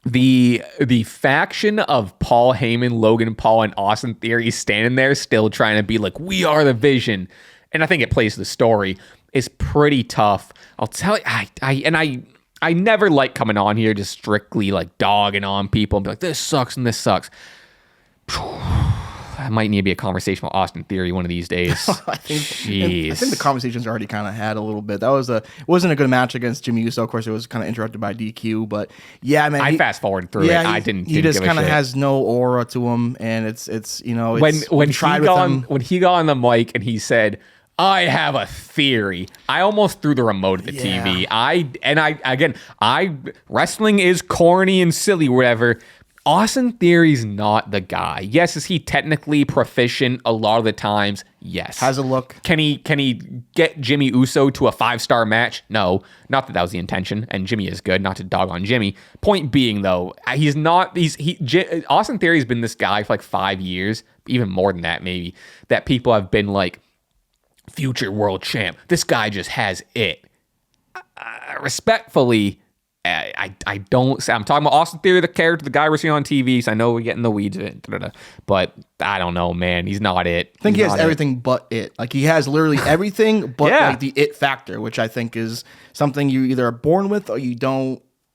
The faction of Paul Heyman, Logan Paul, and Austin Theory standing there still trying to be like, we are the Vision, and I think it plays the story, is pretty tough. I'll tell you, I never like coming on here just strictly like dogging on people and be like, this sucks and this sucks. That might need to be a conversation with Austin Theory one of these days. I think the conversation's already kind of had a little bit. It wasn't a good match against Jimmy Uso. Of course, it was kind of interrupted by DQ. But yeah, man, I fast forwarded through it. I didn't. He just kind of has no aura to him, and it's when he got on the mic and he said, "I have a theory," I almost threw the remote at the TV. Wrestling is corny and silly, whatever. Austin Theory's not the guy. Yes, is he technically proficient a lot of the times? Yes. Has a look. Can he get Jimmy Uso to a 5-star match? No. Not that was the intention, and Jimmy is good, not to dog on Jimmy. Point being, though, Austin Theory's been this guy for like 5 years, even more than that maybe, that people have been like, future world champ. This guy just has it. Respectfully, I don't say I'm talking about Austin Theory, the character, the guy we're seeing on TV. So I know we get in the weeds of it, but I don't know, man. He's not it. I think he has everything but it. Like he has literally everything but like the it factor, which I think is something you either are born with or you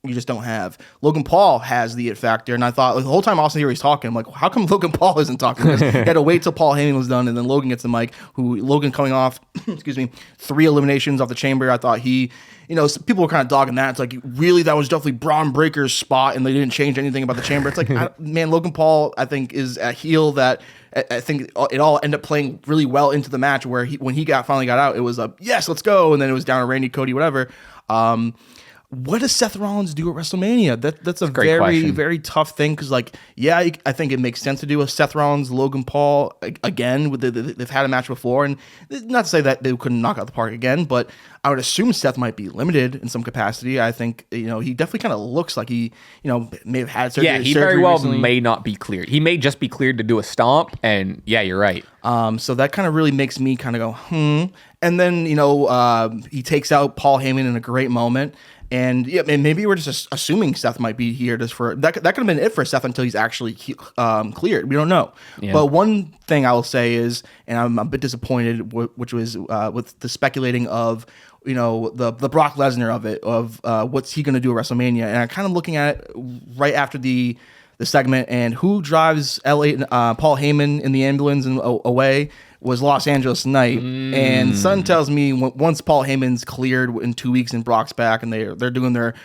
just don't have. Logan Paul has the it factor, and I thought like, the whole time Austin Theory's talking, I'm like, how come Logan Paul isn't talking? He had to wait till Paul Heyman was done, and then Logan gets the mic. Logan coming off, 3 eliminations off the chamber. I thought people were kind of dogging that. It's like, really, that was definitely Braun Breaker's spot, and they didn't change anything about the chamber. It's like, man, Logan Paul, I think, is a heel that I think it all ended up playing really well into the match. Where when he finally got out, it was a yes, let's go, and then it was down to Randy, Cody, whatever. What does Seth Rollins do at WrestleMania? That's a very, question. Very tough thing because, I think it makes sense to do a Seth Rollins, Logan Paul again. They've had a match before, and not to say that they couldn't knock out the park again, but I would assume Seth might be limited in some capacity. I think he definitely kind of looks like he may have had surgery. Yeah, he very well recently. May not be cleared. He may just be cleared to do a stomp, and yeah, you're right. So that kind of really makes me kind of go, And then he takes out Paul Heyman in a great moment. And maybe we're just assuming Seth might be here just for that. That could have been it for Seth until he's actually cleared. We don't know. Yeah. But one thing I will say is, and I'm a bit disappointed, which was with the speculating of the Brock Lesnar of what's he going to do at WrestleMania, and I'm kind of looking at it right after the segment and who drives Paul Heyman in the ambulance and away. Was Los Angeles Night, and Sun tells me once Paul Heyman's cleared in 2 weeks and Brock's back, and they're doing their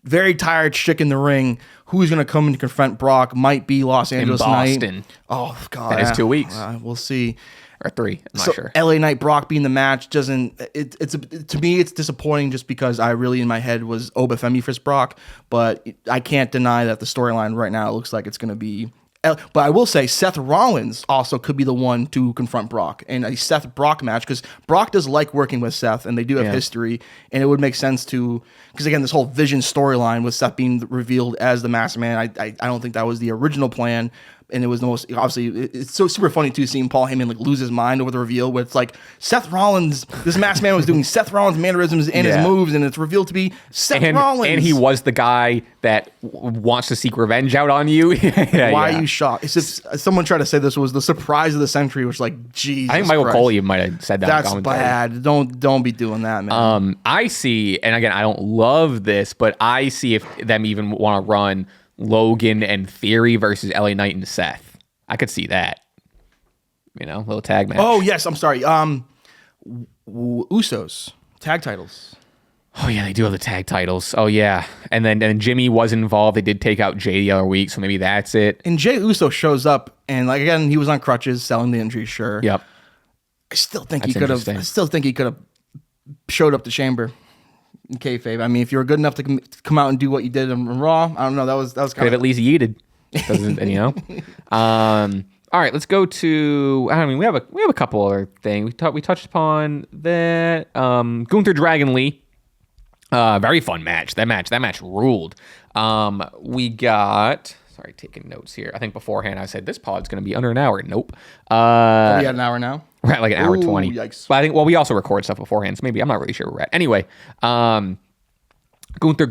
very tired shtick in the ring, who's going to come and confront Brock might be Los Angeles Night. In Boston. Oh God, that is 2 weeks. We'll see. Or 3, I'm not sure. LA Knight Brock being the match doesn't. To me it's disappointing just because I really in my head was Obafemi for Brock, but I can't deny that the storyline right now looks like it's going to be. But I will say Seth Rollins also could be the one to confront Brock in a Seth Brock match because Brock does like working with Seth and they do have history, and it would make sense because again this whole Vision storyline with Seth being revealed as the Masked Man, I don't think that was the original plan. And it was the most, obviously, it's so super funny too, seeing Paul Heyman lose his mind over the reveal where it's like Seth Rollins, this Masked Man was doing Seth Rollins mannerisms and his moves, and it's revealed to be Seth Rollins. And he was the guy that wants to seek revenge out on you. Why are you shocked? It's just, someone tried to say this was the surprise of the century, which Jesus I think Michael Christ. Cole might have said that. That's bad. Don't be doing that, man. I see, and again, I don't love this, but I see if them even want to run Logan and Theory versus LA Knight and Seth. I could see that. Little tag match. Oh, yes. I'm sorry. Usos. Tag titles. Oh, yeah. They do have the tag titles. Oh, yeah. And then Jimmy was involved. They did take out Jay the other week, so maybe that's it. And Jey Uso shows up, and again, he was on crutches, selling the injury, sure. Yep. I still think he could have showed up to Chamber. In kayfabe. I mean, if you were good enough to come out and do what you did on Raw, I don't know. That was kind of at least yeeted. All right, let's go to. We have a couple other things. We touched upon that. Gunther Dragon Lee. Very fun match. That match ruled. We got. Sorry, taking notes here. I think beforehand I said this pod's going to be under an hour. Nope. We had an hour now. Right, like an hour 20. Yikes. But I think, we also record stuff beforehand, so maybe I'm not really sure where we're at. Anyway, Gunther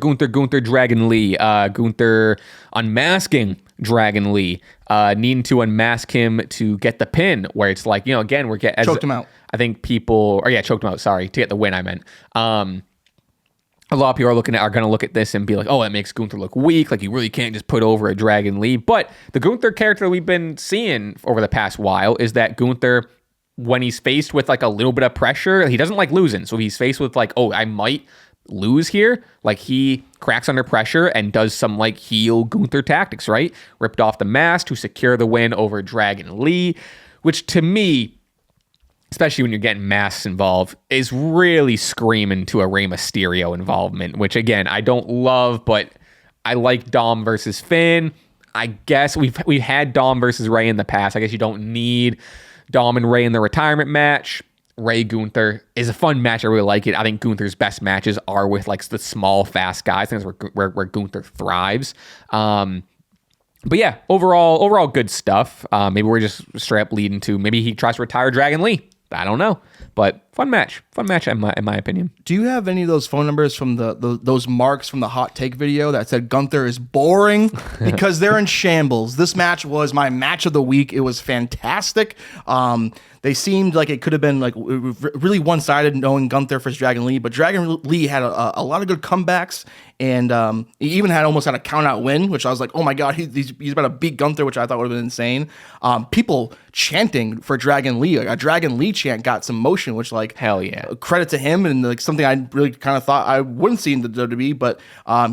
Dragon Lee. Gunther unmasking Dragon Lee, needing to unmask him to get the pin, where it's like, again, choked him out. I think people, choked him out, sorry, to get the win, I meant. a lot of people are going to look at this and be like, oh, that makes Gunther look weak. Like, you really can't just put over a Dragon Lee. But the Gunther character we've been seeing over the past while is that Gunther, when he's faced with like a little bit of pressure, he doesn't like losing. So he's faced with like, oh, I might lose here. Like, he cracks under pressure and does some like heel Gunther tactics, right? Ripped off the mask to secure the win over Dragon Lee, which to me, especially when you're getting masks involved, is really screaming to a Rey Mysterio involvement, which again, I don't love, but I like Dom versus Finn. I guess we've had Dom versus Rey in the past. I guess you don't need Dom and Rey in the retirement match. Rey Gunther is a fun match. I really like it. I think Gunther's best matches are with like the small, fast guys. I think that's where Gunther thrives. But yeah, overall good stuff. Maybe we're just straight up leading to maybe he tries to retire Dragon Lee. I don't know, but fun match in my opinion. Do you have any of those phone numbers from those marks from the hot take video that said Gunther is boring? Because they're in shambles. This match was my match of the week. It was fantastic. They seemed like it could have been like really one-sided knowing Gunther versus Dragon Lee, but Dragon Lee had a lot of good comebacks, and he even almost had a count-out win, which I was like, oh my god, he's about to beat Gunther, which I thought would have been insane. People chanting for Dragon Lee, like a Dragon Lee chant got some motion, which like hell yeah, credit to him, and like something I really kind of thought I wouldn't see in the WWE, but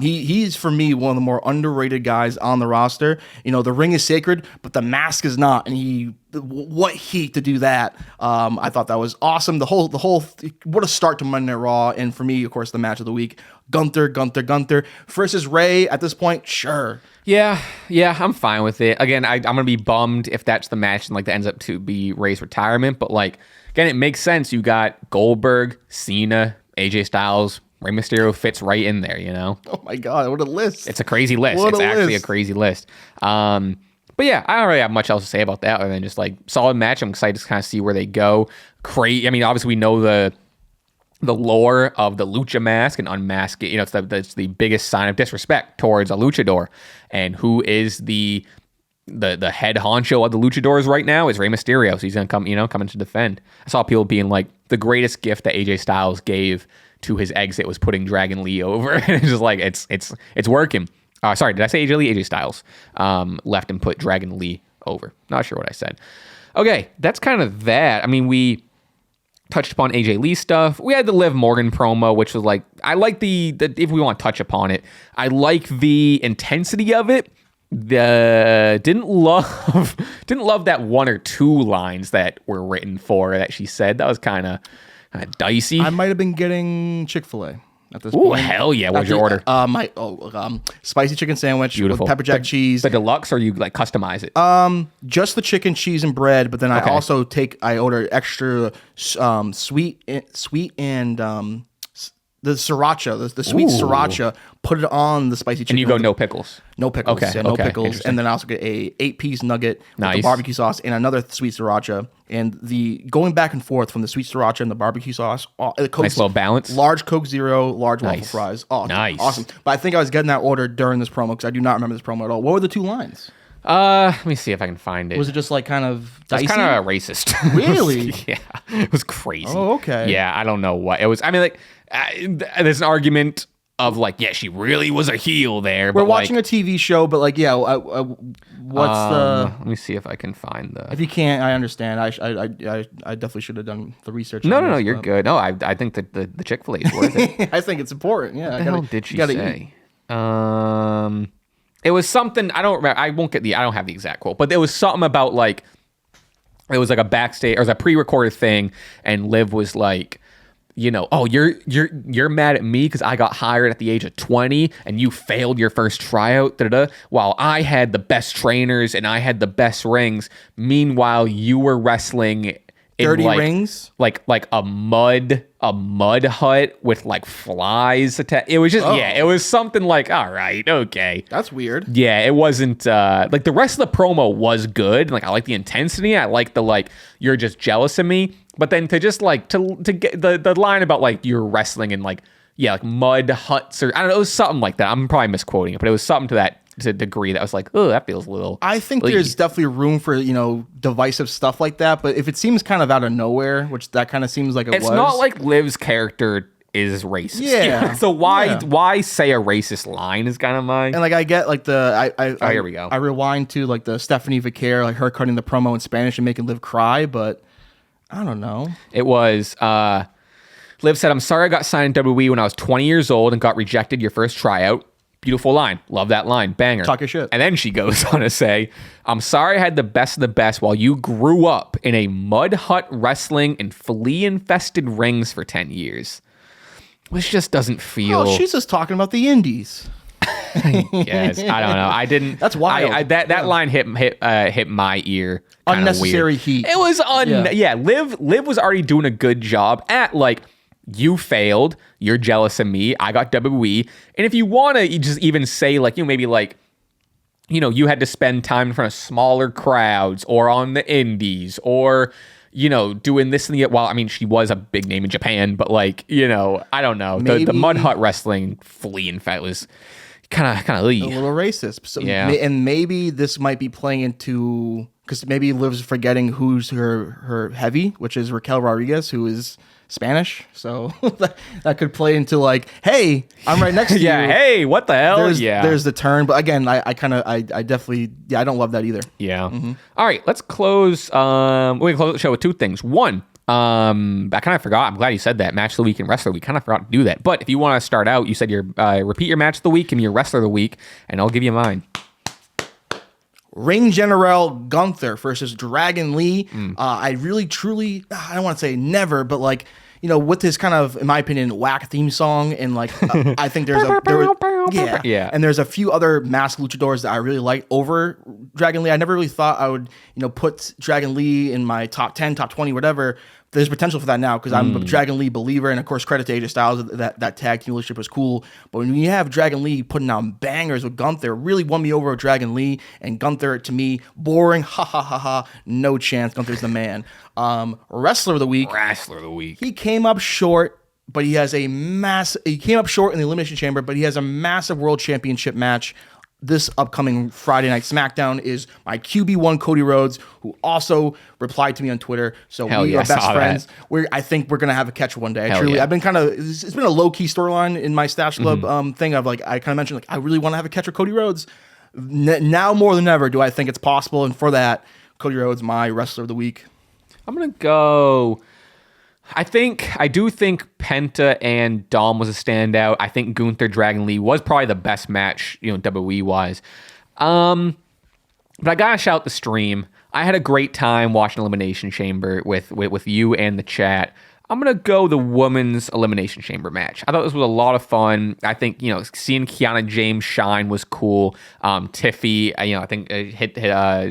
he's for me one of the more underrated guys on the roster. You know, the ring is sacred, but the mask is not, and what heat to do that. I thought that was awesome. The whole what a start to Monday Night Raw, and for me, of course, the match of the week, Gunther versus Rey. At this point, sure. Yeah, I'm fine with it. Again, I'm gonna be bummed if that's the match and like that ends up to be Rey's retirement. But like, again, it makes sense. You got Goldberg, Cena, AJ Styles, Rey Mysterio fits right in there. You know? Oh my god, what a list! It's a crazy list. It's actually a crazy list. But yeah, I don't really have much else to say about that other than just like solid match. I'm excited to kind of see where they go. I mean, obviously we know the lore of the lucha mask and unmask it. You know, that's the biggest sign of disrespect towards a luchador. And who is the head honcho of the luchadors right now is Rey Mysterio. So he's gonna come to defend. I saw people being like, the greatest gift that AJ Styles gave to his exit was putting Dragon Lee over. And it's just like it's working. Sorry, did I say AJ Lee? AJ Styles left and put Dragon Lee over. Not sure what I said. Okay, that's kind of that. I mean, we touched upon AJ Lee stuff. We had the Liv Morgan promo, which was like, I like the if we want to touch upon it, I like the intensity of it. Didn't love that one or two lines that were written for that she said. That was kind of dicey. I might have been getting Chick-fil-A. At this Ooh, point. hell yeah. What'd you order? Spicy chicken sandwich. Beautiful. With pepper jack cheese. The deluxe, or you like customize it? Just the chicken, cheese, and bread, but then I also order extra sweet and the sriracha, the sweet sriracha, put it on the spicy chicken. And you go no pickles. No pickles. Okay. Yeah, no pickles. And then I also get a 8-piece nugget with the barbecue sauce and another sweet sriracha. And the going back and forth from the sweet sriracha and the barbecue sauce. Nice little balance. Large Coke Zero, large waffle fries. Oh, nice. Awesome. But I think I was getting that order during this promo because I do not remember this promo at all. What were the two lines? Let me see if I can find it. Was it just like kind of dicey? It was kind of racist. Really? Yeah. It was crazy. Oh, okay. Yeah, I don't know what. It was, I mean, like, there's an argument of like, yeah, she really was a heel there. We're watching a TV show, but like, yeah, what's the... Let me see if I can find the... If you can't, I understand. I definitely should have done the research. No, you're good. No, I think that the Chick-fil-A is worth it. I think it's important. Yeah. What the hell did she say? It was something, I don't remember. I don't have the exact quote, but there was something about like, it was like a backstage, or it was a pre-recorded thing, and Liv was like, you know, oh, you're mad at me because I got hired at the age of 20 and you failed your first tryout, while I had the best trainers and I had the best rings. Meanwhile, you were wrestling in dirty rings, like a mud hut with like flies attached. It was just it was something like, all right, okay, that's weird. Yeah, it wasn't like the rest of the promo was good. Like I like the intensity. I like the like you're just jealous of me. But then to just like to get the line about like you're wrestling in like mud huts, or I don't know, it was something like that. I'm probably misquoting it, but it was something to that degree that was like, oh, that feels a little. I think there's definitely room for divisive stuff like that, but if it seems kind of out of nowhere, which that kind of seems like it was. It's not like Liv's character is racist. Yeah. So why say a racist line is kind of my... And like I get like here we go. I rewind to like the Stephanie Vaquer, like her cutting the promo in Spanish and making Liv cry, but I don't know. It was Liv said, "I'm sorry I got signed in WWE when I was 20 years old and got rejected your first tryout." Beautiful line. Love that line. Banger. Talk your shit. And then she goes on to say, "I'm sorry I had the best of the best while you grew up in a mud hut wrestling and flea-infested rings for 10 years." Which just doesn't feel... Oh, she's just talking about the indies. Yes, I don't know. I didn't... That's wild. That line hit my ear. Unnecessary weird. heat. It was Liv was already doing a good job at like... You failed. You're jealous of me. I got WWE. And if you want to just even say like, maybe like, you had to spend time in front of smaller crowds or on the indies or, doing this and the, well, I mean, she was a big name in Japan, but like, I don't know. The Mud Hut wrestling flea in fact was kind of a little racist. So yeah. And maybe this might be playing into, because maybe Liv's forgetting who's her heavy, which is Raquel Rodriguez, who is Spanish, so that could play into like, hey, I'm right next to you. Hey, what the hell? There's the turn, but again, I definitely, I don't love that either. Yeah. Mm-hmm. All right, let's close. We're gonna close the show with two things. One, I kind of forgot. I'm glad you said that. Match of the week and wrestler of the week. Kind of forgot to do that. But if you want to start out, you said your repeat your match of the week and your wrestler of the week, and I'll give you mine. Ring General Gunther versus Dragon Lee. I really, truly, I don't want to say never, but like, with his kind of, in my opinion, whack theme song, and like, I think there's and there's a few other masked luchadors that I really like over Dragon Lee. I never really thought I would, put Dragon Lee in my top 10, top 20, whatever. There's potential for that now because I'm a Dragon Lee believer, and of course, credit to AJ Styles, that tag team relationship was cool. But when you have Dragon Lee putting out bangers with Gunther, really won me over with Dragon Lee, and Gunther to me boring, ha ha ha ha, no chance. Gunther's the man. Wrestler of the week. He came up short, but he has a He came up short in the Elimination Chamber, but he has a massive World Championship match. This upcoming Friday Night SmackDown is my QB1 Cody Rhodes, who also replied to me on Twitter. So we are best friends. I think we're gonna have a catch one day. I've been it's been a low key storyline in my Stache Club thing of like I kind of mentioned like I really want to have a catch with Cody Rhodes. Now more than ever do I think it's possible, and for that, Cody Rhodes, my wrestler of the week. I'm gonna go. I do think Penta and Dom was a standout. I think Gunther Dragon Lee was probably the best match, WWE wise. But I gotta shout the stream. I had a great time watching Elimination Chamber with you and the chat. I'm going to go the women's Elimination Chamber match. I thought this was a lot of fun. I think, seeing Kiana James shine was cool. Tiffy, I think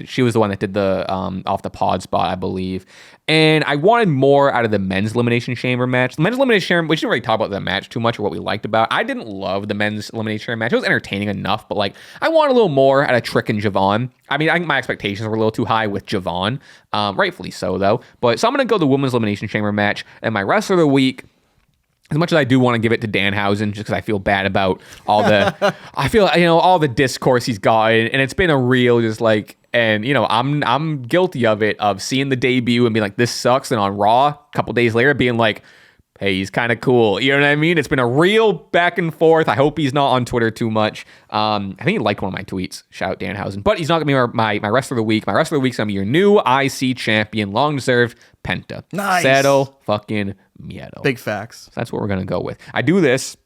she was the one that did the off the pod spot, I believe. And I wanted more out of the men's Elimination Chamber match. The men's Elimination Chamber, we didn't really talk about the match too much or what we liked about it. I didn't love the men's Elimination Chamber match. It was entertaining enough, but I want a little more out of Trick and Javon. I mean, I think my expectations were a little too high with Javon. Rightfully so, though. So I'm going to go the women's Elimination Chamber match. And my wrestler of the week, as much as I do want to give it to Danhausen, just because I feel bad about all the, all the discourse he's gotten, and it's been a real and I'm guilty of it, of seeing the debut and being like, this sucks, and on Raw a couple days later being like, hey, he's kind of cool. You know what I mean? It's been a real back and forth. I hope he's not on Twitter too much. I think he liked one of my tweets. Shout out Danhausen. But he's not going to be my wrestler of the week. My wrestler of the week is going to be your new IC champion, long-deserved Penta. Nice. Settle fucking miedo. Big facts. So that's what we're going to go with. I do this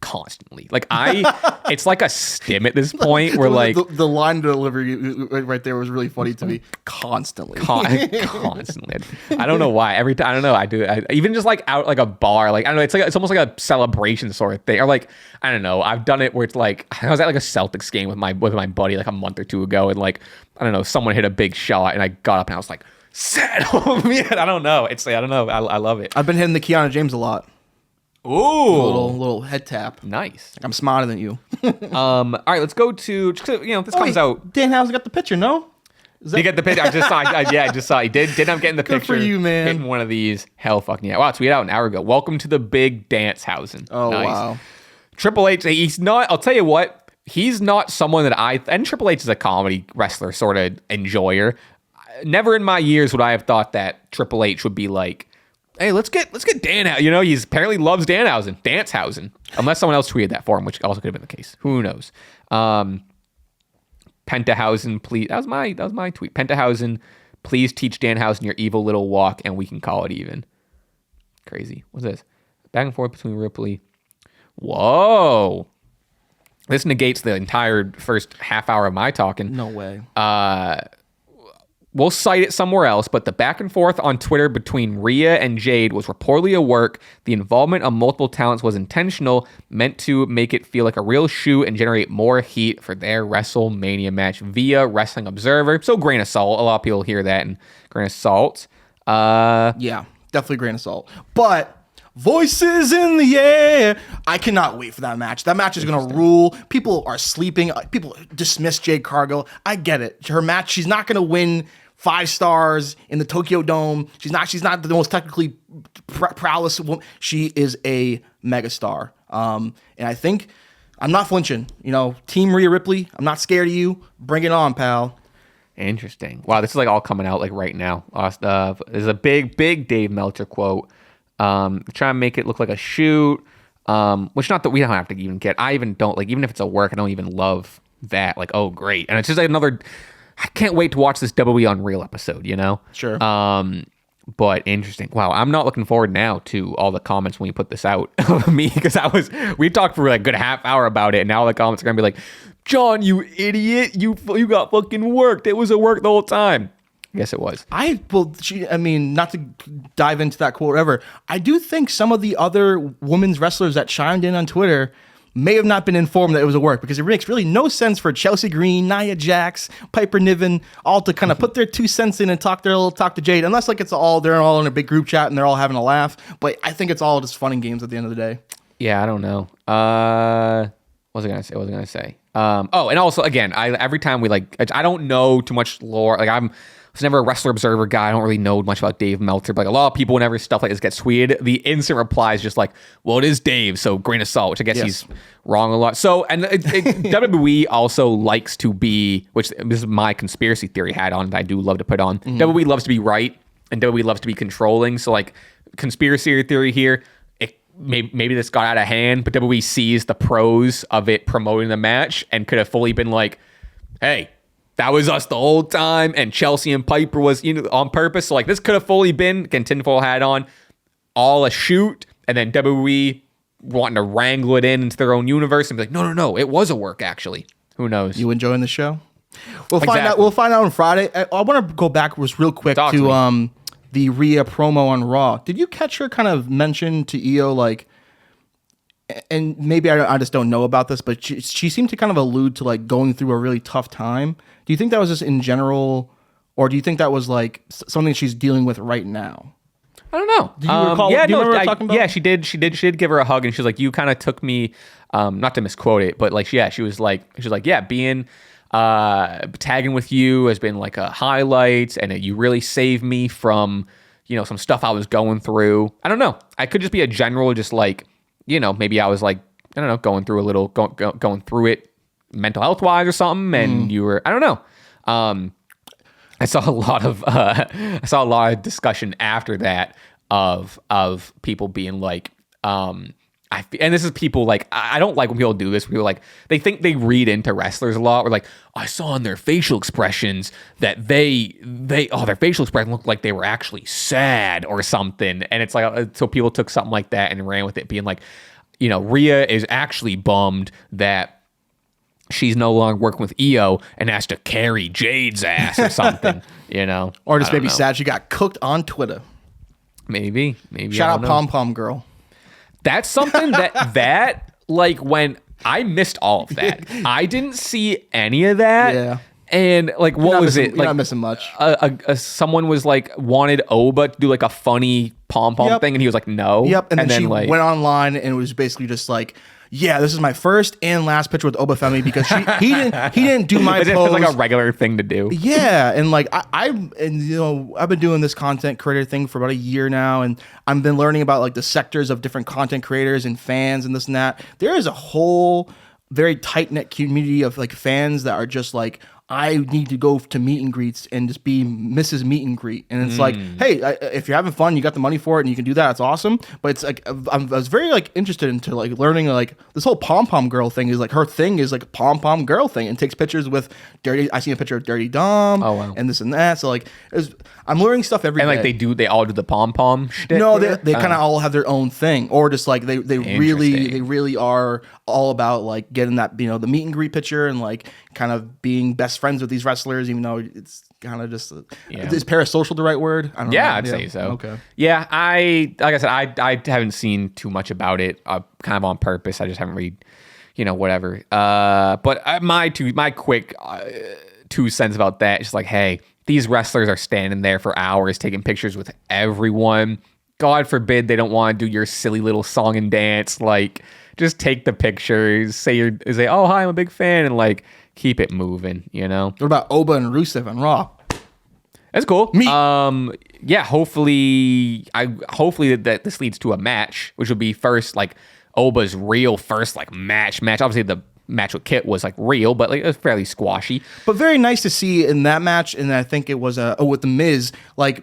constantly. It's like a stim at this point where the line delivery right there was really funny to me. Constantly. Constantly. I don't know why. Every time, I don't know. I do. Even just out a bar, I don't know. It's almost like a celebration sort of thing. Or I don't know. I've done it where it's I was at a Celtics game with my buddy a month or two ago, and I don't know, someone hit a big shot, and I got up and I was like, settle me. I don't know. I don't know. I love it. I've been hitting the Kiana James a lot. Ooh, little head tap. Nice. I'm smarter than you. All right, let's go to this comes out. Danhausen got the picture, no? Did you get the picture? I just saw. He did. I'm getting the picture. Good for you, man. Hitting one of these. Hell fucking yeah. Wow, tweet out an hour ago. Welcome to the big Danhausen. Oh nice. Wow. Triple H. He's not. I'll tell you what. He's not someone that and Triple H is a comedy wrestler sort of enjoyer. Never in my years would I have thought that Triple H would be hey, let's get Dan out. You know, he apparently loves Danhausen, unless someone else tweeted that for him, which also could have been the case. Who knows? Pentahausen, please. That was my tweet. Pentahausen, please teach Danhausen your evil little walk, and we can call it even. Crazy. What's this? Back and forth between Ripley. Whoa. This negates the entire first half hour of my talking. No way. We'll cite it somewhere else, but the back and forth on Twitter between Rhea and Jade was reportedly a work. The involvement of multiple talents was intentional, meant to make it feel like a real shoot and generate more heat for their WrestleMania match via Wrestling Observer. So grain of salt. A lot of people hear that and grain of salt. Yeah, definitely grain of salt. But voices in the air. I cannot wait for that match. That match is going to rule. People are sleeping. People dismiss Jade Cargill. I get it. Her match, she's not going to win 5 stars in the Tokyo Dome. She's not the most technically prowess woman. She is a megastar. And I think I'm not flinching. You know, Team Rhea Ripley, I'm not scared of you. Bring it on, pal. Interesting. Wow, this is like all coming out like right now. There's a big Dave Meltzer quote. Trying to make it look like a shoot, which not that we don't have to even get. I even don't like, even if it's a work, I don't even love that. Like, oh, great. And it's just like another, I can't wait to watch this WWE Unreal episode, you know? Sure. But interesting. Wow, I'm not looking forward now to all the comments when you put this out of me, because we talked for like a good half hour about it, and now the comments are gonna be like, John, you idiot, you got fucking worked. It was a work the whole time. I guess it was. I mean, not to dive into that quote ever, I do think some of the other women's wrestlers that chimed in on Twitter may have not been informed that it was a work, because it makes really no sense for Chelsea Green, Nia Jax, Piper Niven, all to kind of put their 2 cents in and talk to Jade, unless like they're all in a big group chat and they're all having a laugh. But I think it's all just fun and games at the end of the day. Yeah, I don't know. What was I gonna say? And also again, every time I don't know too much lore. Like I was never a Wrestler Observer guy. I don't really know much about Dave Meltzer, but like a lot of people, whenever stuff like this gets tweeted, the instant reply is just like, well, it is Dave, so grain of salt, which I guess he's wrong a lot. So, and WWE also likes to be, which this is my conspiracy theory hat on that I do love to put on. WWE loves to be right, and WWE loves to be controlling. So like, conspiracy theory here, maybe this got out of hand, but WWE sees the pros of it promoting the match and could have fully been like, hey, that was us the whole time, and Chelsea and Piper was on purpose. So like this could have fully been, again, tinfoil hat on, all a shoot, and then WWE wanting to wrangle it into their own universe and be like, no, it was a work actually. Who knows? You enjoying the show? We'll find out. We'll find out on Friday. I want to go backwards real quick to the Rhea promo on Raw. Did you catch her kind of mention to Io like? And maybe I just don't know about this, but she seemed to kind of allude to like going through a really tough time. Do you think that was just in general, or do you think that was like something she's dealing with right now? I don't know. Do you recall? Yeah, do you remember what talking about? Yeah, she did. She did give her a hug, and she's like, "You kind of took me." Not to misquote it, but like, she was like, "Yeah, being tagging with you has been like a highlight, and you really saved me from some stuff I was going through." I don't know. I could just be a general, just like. Maybe I was like, I don't know, going through a little, going through it mental health wise or something. And you were, I don't know. I saw a lot of discussion after that of people being like, and this is people like, I don't like when people do this. People like, they think they read into wrestlers a lot. Or like, I saw in their facial expressions that their facial expression looked like they were actually sad or something. And it's like, so people took something like that and ran with it, being like, Rhea is actually bummed that she's no longer working with Io and has to carry Jade's ass or something, Or just maybe sad she got cooked on Twitter. Maybe. Shout out Pom Pom Girl. That's something that like when I missed all of that. I didn't see any of that. Yeah. And like, what was it? You're like, not missing much. Someone was like, wanted Oba to do like a funny pom pom thing, and he was like, no. Yep. And then she went online and it was basically just like, yeah, this is my first and last picture with Oba Femi, because he didn't do my pose. It's like a regular thing to do. Yeah, and like I've been doing this content creator thing for about a year now, and I've been learning about like the sectors of different content creators and fans and this and that. There is a whole very tight knit community of like fans that are just like I need to go to meet and greets and just be Mrs. Meet and Greet. And it's like, hey, if you're having fun, you got the money for it and you can do that. It's awesome. But it's like, I was very like interested into like learning like this whole Pom Pom Girl thing is like her thing is like Pom Pom Girl thing and takes pictures with I seen a picture of Dirty Dom and this and that. So like, I'm learning stuff every day. And like they all do the pom pom shtick? No, they kind of all have their own thing, or just like they really are all about like getting that, you know, the meet and greet picture and like kind of being best friends with these wrestlers, even though it's kind of just is parasocial the right word? I don't know. I'd say so. Okay. Yeah, like I said, I haven't seen too much about it, kind of on purpose. I just haven't read, you know, whatever. But my quick 2 cents about that is just like, hey, these wrestlers are standing there for hours taking pictures with everyone. God forbid they don't want to do your silly little song and dance. Like, just take the pictures, say, oh, hi, I'm a big fan, and like keep it moving, you know? What about Oba and Rusev on Raw? That's cool. Me. Yeah, hopefully that this leads to a match, which would be first, like, Oba's real first, like, match. Obviously, the match with Kit was like real, but like it was fairly squashy. But very nice to see in that match, and I think it was with the Miz, like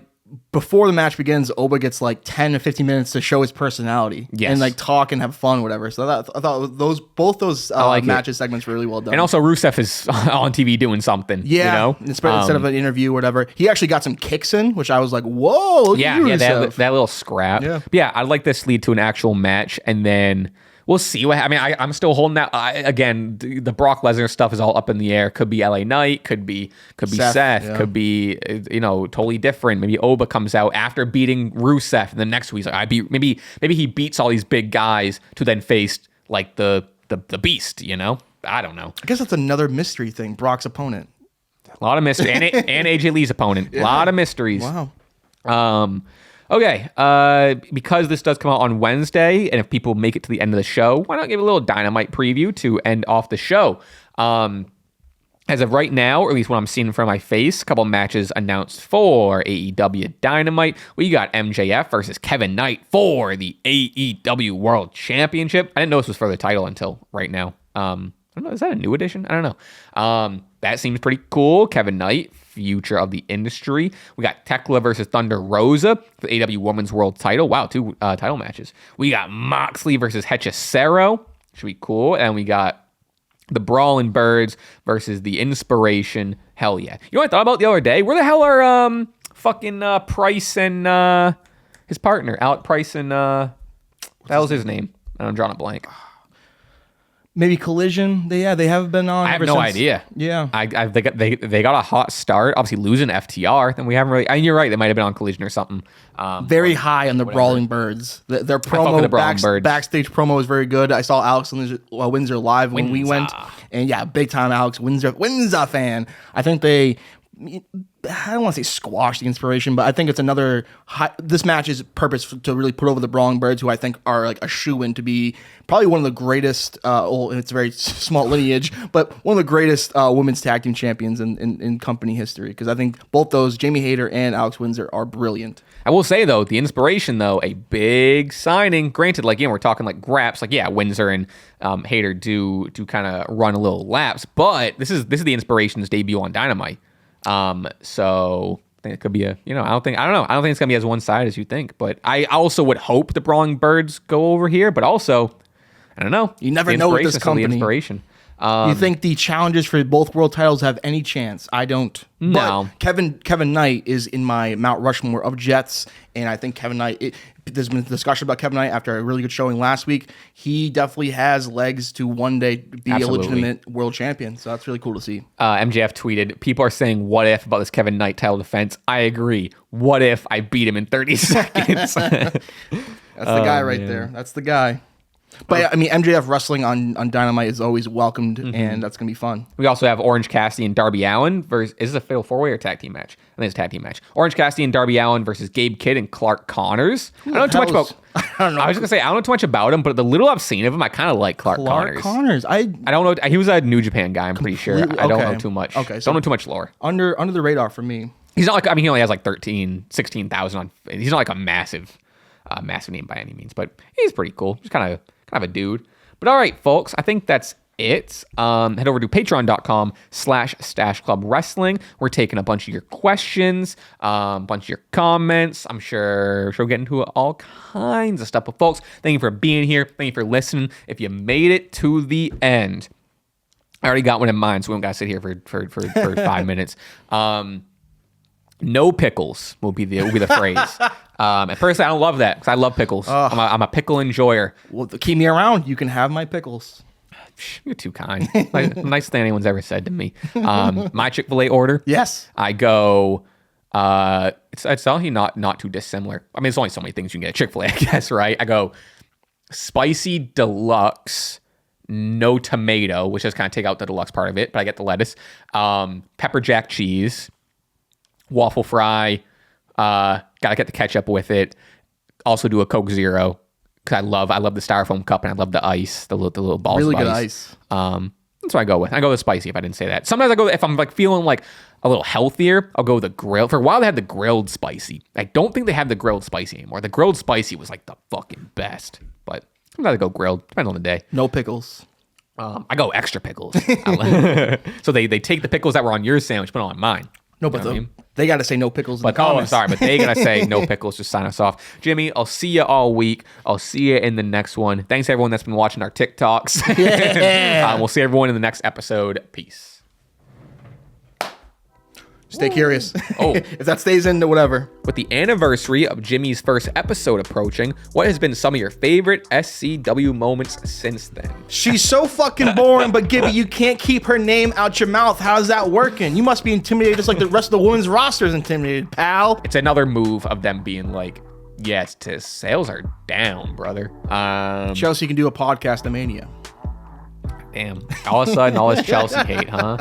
before the match begins, Oba gets like 10 to 15 minutes to show his personality and like talk and have fun, whatever. So I thought both those matches segments were really well done. And also Rusev is on TV doing something. Yeah, you know? Instead of an interview or whatever, he actually got some kicks in, which I was like, whoa, look at you, that little scrap. Yeah, I'd like this lead to an actual match, and then we'll see what. I mean, I'm still holding out. Again, the Brock Lesnar stuff is all up in the air. Could be LA Knight. Could be Seth. Could be totally different. Maybe Oba comes out after beating Rusev, and the next week he's like, maybe he beats all these big guys to then face like the Beast. You know, I don't know. I guess that's another mystery thing. Brock's opponent. A lot of mystery, and AJ Lee's opponent. A lot of mysteries. Wow. Okay, because this does come out on Wednesday, and if people make it to the end of the show, why not give a little Dynamite preview to end off the show? As of right now, or at least what I'm seeing in front of my face, a couple matches announced for AEW Dynamite. We got MJF versus Kevin Knight for the AEW World Championship. I didn't know this was for the title until right now. I don't know, is that a new edition? I don't know. That seems pretty cool. Kevin Knight, future of the industry. We got Tekla versus Thunder Rosa for the AEW Women's World title. Wow, 2 title matches. We got Moxley versus Hechicero. Should be cool. And we got the Brawling Birds versus the Inspiration. Hell yeah. You know what I thought about the other day? Where the hell are fucking Price and his partner? Alec Price and that was his name. I'm drawing a blank. Maybe Collision. They haven't been on. I have no idea. Yeah, they got a hot start. Obviously losing FTR, then we haven't really. And you're right, they might have been on Collision or something. Very high on the Brawling Birds. Their promo backstage promo was very good. I saw Alex Windsor live when we went, and yeah, big time Alex Windsor fan. I think they. I don't want to say squash the Inspiration, but I think it's another. This match is purpose to really put over the Brawling Birds, who I think are like a shoo-in to be probably one of the greatest. It's a very small lineage, but one of the greatest women's tag team champions in company history. Because I think both those, Jamie Hayter and Alex Windsor, are brilliant. I will say though, the Inspiration though, a big signing. Granted, like we're talking like graps, like Windsor and Hayter do kind of run a little laps, but this is the Inspiration's debut on Dynamite. So I think it could be I don't think it's gonna be as one-sided as you think, but I also would hope the Brawling Birds go over here, but also, I don't know. You never know with this company. The Inspiration. You think the challengers for both world titles have any chance? I don't. No. But Kevin Knight is in my Mount Rushmore of Jets, and I think Kevin Knight. There's been discussion about Kevin Knight after a really good showing last week. He definitely has legs to one day be a legitimate world champion. So that's really cool to see. MJF tweeted, people are saying what if about this Kevin Knight title defense. I agree. What if I beat him in 30 seconds? That's the guy right there. That's the guy. But I mean, MJF wrestling on Dynamite is always welcomed, and that's gonna be fun. We also have Orange Cassidy and Darby Allin versus. Is this a fatal 4-way or tag team match? I think it's a tag team match. Orange Cassidy and Darby Allin versus Gabe Kidd and Clark Connors. I don't know too much about. I was gonna say I don't know too much about him, but the little I've seen of him, I kind of like Clark Connors. I don't know. He was a New Japan guy. I'm pretty sure. I don't know too much. Okay, so don't know too much lore. Under the radar for me. He's not like. I mean, he only has like 16,000 on. He's not like a massive name by any means, but he's pretty cool. He's kind of a dude. But all right, folks, I think that's it. Head over to patreon.com/Stache Club Wrestling. We're taking a bunch of your questions, a bunch of your comments. I'm sure we'll get into all kinds of stuff. But folks, thank you for being here. Thank you for listening. If you made it to the end, I already got one in mind, so we don't got to sit here for 5 minutes. No pickles will be the phrase. At first, I don't love that because I love pickles. I'm a pickle enjoyer. Well, keep me around. You can have my pickles. You're too kind. Like, nice thing anyone's ever said to me. My Chick-fil-A order. Yes. I go. It's actually not too dissimilar. I mean, there's only so many things you can get at Chick-fil-A, I guess, right? I go spicy deluxe, no tomato, which just kind of take out the deluxe part of it, but I get the lettuce. Pepper jack cheese, waffle fry. Gotta get the ketchup with it. Also do a Coke Zero because I love the styrofoam cup and I love the ice, the little balls Really of good ice. ice. That's what I go with. I go with spicy if I didn't say that. Sometimes I go if I'm like feeling like a little healthier, I'll go with the grilled. For a while they had the grilled spicy. I don't think they have the grilled spicy anymore. The grilled spicy was like the fucking best. But sometimes I go grilled. Depends on the day. No pickles. I go extra pickles. So they take the pickles that were on your sandwich, put it on mine. No, but they got to say no pickles. But I'm sorry, but they gotta say no pickles. Just sign us off, Jimmy. I'll see you all week. I'll see you in the next one. Thanks everyone that's been watching our TikToks. Yeah. We'll see everyone in the next episode. Peace. Stay curious. Oh. If that stays in, whatever. With the anniversary of Jimmy's first episode approaching, what has been some of your favorite SCW moments since then? She's so fucking boring, but Gibby, you can't keep her name out your mouth. How's that working? You must be intimidated just like the rest of the women's roster is intimidated, pal. It's another move of them being like, yes, sales are down, brother. Chelsea can do a podcast, The Mania. Damn. All of a sudden, all this Chelsea hate, huh?